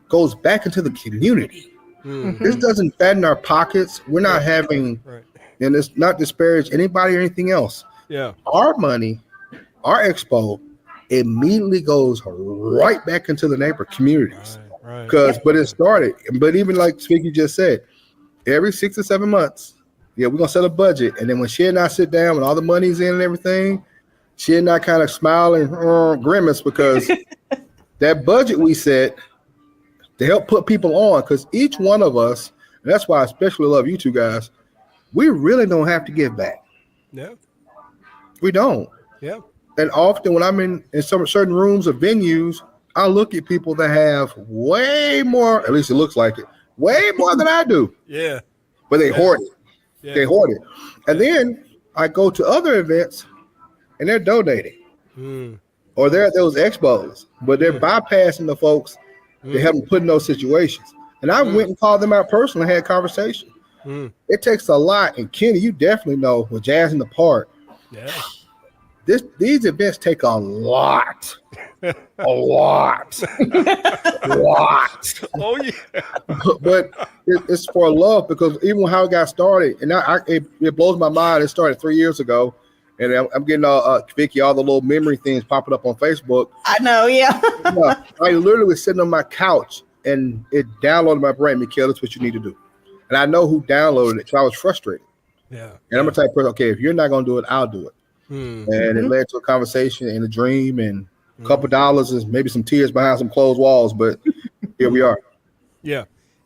S15: goes back into the community. This doesn't fatten our pockets. We're not having, and it's not disparage anybody or anything else. Our money, our expo, immediately goes right back into the neighbor communities. But it started, but even like Vicki just said, every 6 to 7 months, we're gonna set a budget, and then when she and I sit down and all the money's in and everything, she and I kind of smile and grimace, because that budget we set to help put people on, because each one of us, and that's why I especially love you two guys, we really don't have to give back. We don't. And often when I'm in some certain rooms or venues, I look at people that have way more, at least it looks like it, way more than I do. But they hoard it. They hoard it. And then I go to other events and they're donating. Or they're at those expos, but they're bypassing the folks that haven't put in those situations. And I went and called them out personally, had a conversation. It takes a lot. And Kenny, you definitely know, with Jazz in the Park, these events take a lot. A lot.
S2: Oh, yeah.
S15: But it's for love, because even how it got started, and it blows my mind. It started 3 years ago, and I'm getting Vicki, all the little memory things popping up on Facebook.
S16: I know,
S15: I literally was sitting on my couch, and it downloaded my brain. Meekel, that's what you need to do. And I know who downloaded it, so I was frustrated. And I'm the type of person, okay, if you're not going to do it, I'll do it. And it led to a conversation and a dream, and a couple dollars and maybe some tears behind some closed walls, but here we are.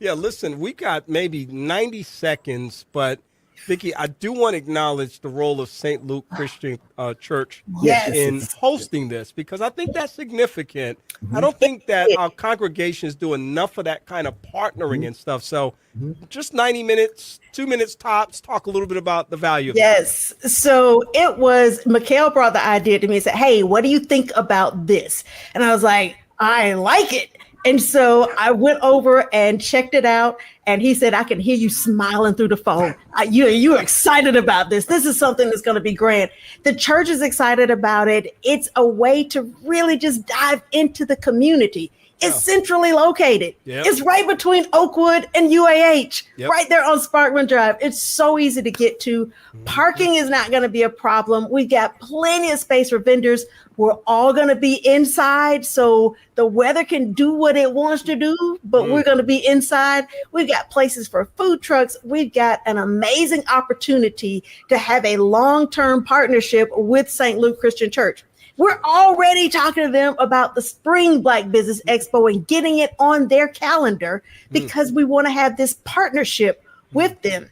S2: Listen, we got maybe 90 seconds, but Vicki, I do want to acknowledge the role of St. Luke Christian Church in hosting this, because I think that's significant. I don't think that our congregations do enough of that kind of partnering and stuff. So just 90 minutes, 2 minutes tops, talk a little bit about the value of
S16: Yes. So it was, Meekel brought the idea to me and said, hey, what do you think about this? And I was like, I like it. And so I went over and checked it out, and he said, I can hear you smiling through the phone. You're excited about this. This is something that's going to be grand. The church is excited about it. It's a way to really just dive into the community. It's centrally located. It's right between Oakwood and UAH, right there on Sparkman Drive. It's so easy to get to. Parking is not going to be a problem. We've got plenty of space for vendors. We're all going to be inside, so the weather can do what it wants to do, but we're going to be inside. We've got places for food trucks. We've got an amazing opportunity to have a long-term partnership with St. Luke Christian Church. We're already talking to them about the Spring Black Business Expo and getting it on their calendar because we want to have this partnership with them.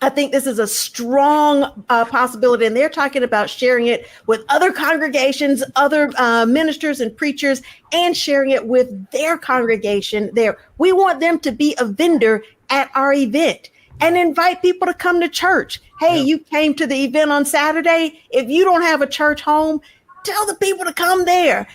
S16: I think this is a strong possibility, and they're talking about sharing it with other congregations, other ministers and preachers, and sharing it with their congregation there. We want them to be a vendor at our event and invite people to come to church. Hey, you came to the event on Saturday. If you don't have a church home, tell the people to come there.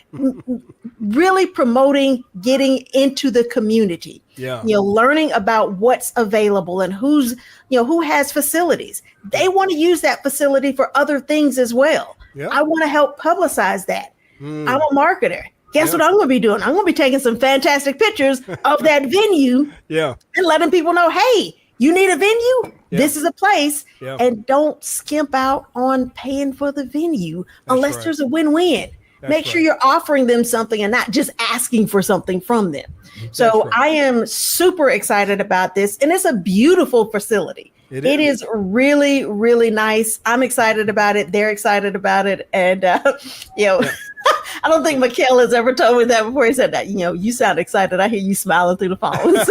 S16: Really promoting getting into the community.
S2: Yeah.
S16: Learning about what's available and who has facilities. They want to use that facility for other things as well.
S2: Yeah.
S16: I want to help publicize that. I'm a marketer. Guess what I'm going to be doing? I'm going to be taking some fantastic pictures of that venue and letting people know, hey, you need a venue? This is a place. And don't skimp out on paying for the venue unless there's a win-win. Make sure you're offering them something and not just asking for something from them. So I am super excited about this. And it's a beautiful facility. It is really, really nice. I'm excited about it. They're excited about it. And, I don't think Meekel has ever told me that before. He said that, you sound excited. I hear you smiling through the phones.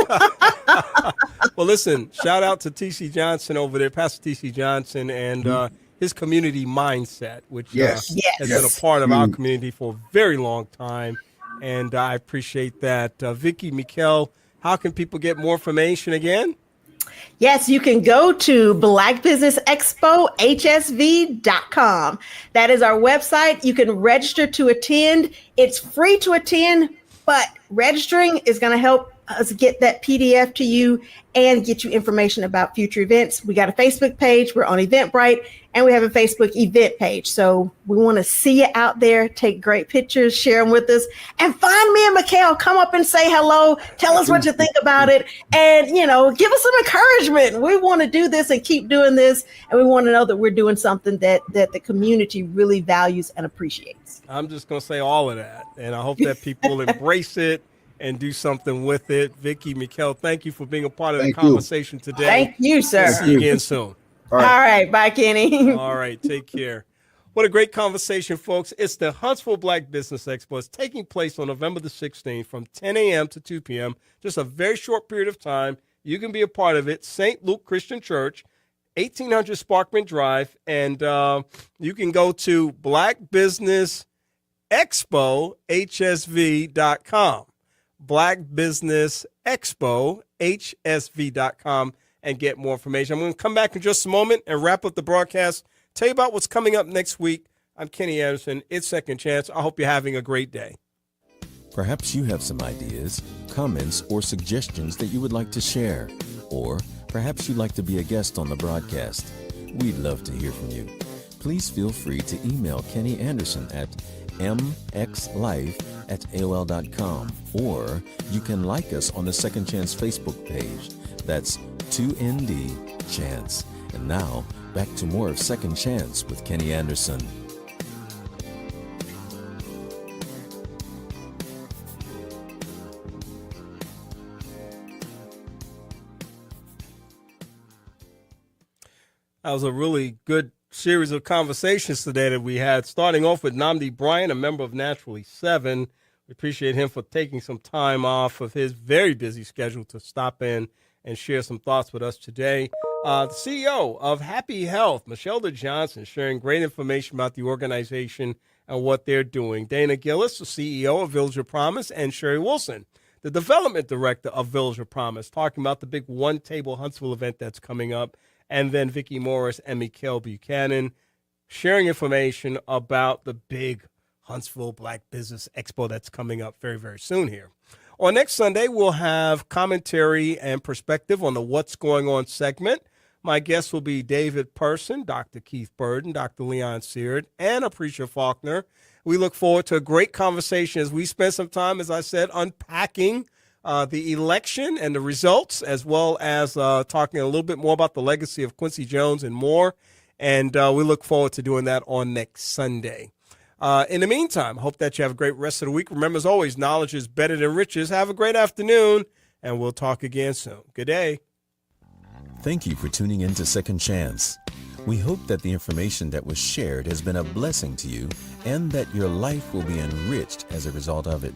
S2: Well, listen, shout out to T.C. Johnson over there, Pastor T.C. Johnson, and his community mindset, which has been a part of our community for a very long time. And I appreciate that. Vicki, Meekel, how can people get more information again?
S16: Yes, you can go to blackbusinessexpohsv.com. That is our website. You can register to attend. It's free to attend, but registering is going to help us get that PDF to you and get you information about future events. We got a Facebook page. We're on Eventbrite, and we have a Facebook event page. So we want to see you out there. Take great pictures, share them with us, and find me and Meekel. Come up and say hello. Tell us what you think about it, and give us some encouragement. We want to do this and keep doing this, and we want to know that we're doing something that the community really values and appreciates.
S2: I'm just going to say all of that, and I hope that people embrace it and do something with it. Vicki, Meekel, thank you for being a part of the conversation today.
S16: Thank you, sir.
S2: See you again soon.
S16: All right. Bye, Kenny.
S2: All right. Take care. What a great conversation, folks. It's the Huntsville Black Business Expo. It's taking place on November the 16th from 10 a.m. to 2 p.m. Just a very short period of time. You can be a part of it. St. Luke Christian Church, 1800 Sparkman Drive. And you can go to blackbusinessexpohsv.com. blackbusinessexpohsv.com and get more information. I'm going to come back in just a moment and wrap up the broadcast, tell you about what's coming up next week. I'm Kenny Anderson. It's Second Chance. I hope you're having a great day.
S8: Perhaps you have some ideas, comments, or suggestions that you would like to share. Or perhaps you'd like to be a guest on the broadcast. We'd love to hear from you. Please feel free to email Kenny Anderson at mxlife@aol.com, or you can like us on the Second Chance Facebook page. That's 2ND Chance. And now, back to more of Second Chance with Kenny Anderson.
S2: That was a really good series of conversations today that we had, starting off with Namdi Bryant, a member of Naturally 7. We appreciate him for taking some time off of his very busy schedule to stop in and share some thoughts with us today. The CEO of Happi Health, Michelda Johnson, sharing great information about the organization and what they're doing. Dana Gillis, the CEO of Village of Promise, and Cheri Wilson, the development director of Village of Promise, talking about the big one-table Huntsville event that's coming up. And then Vicki Morris and Meekel Buchannon sharing information about the big Huntsville Black Business Expo that's coming up very, very soon here. On next Sunday, we'll have commentary and perspective on the What's Going On segment. My guests will be David Person, Dr. Keith Burden, Dr. Leon Seard, and Aprecia Faulkner. We look forward to a great conversation as we spend some time, as I said, unpacking the election and the results, as well as talking a little bit more about the legacy of Quincy Jones and more. And we look forward to doing that on next Sunday. In the meantime, hope that you have a great rest of the week. Remember, as always, knowledge is better than riches. Have a great afternoon, and we'll talk again soon. Good day.
S8: Thank you for tuning in to Second Chance. We hope that the information that was shared has been a blessing to you and that your life will be enriched as a result of it.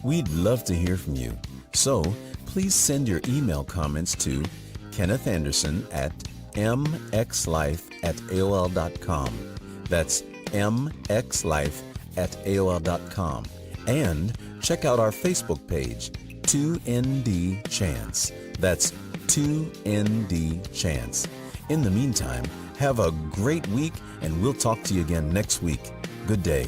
S8: We'd love to hear from you, so please send your email comments to Kenneth Anderson at mxlife@aol.com. That's mxlife@aol.com. And check out our Facebook page, 2ND Chance. That's 2ND Chance. In the meantime, have a great week, and we'll talk to you again next week. Good day.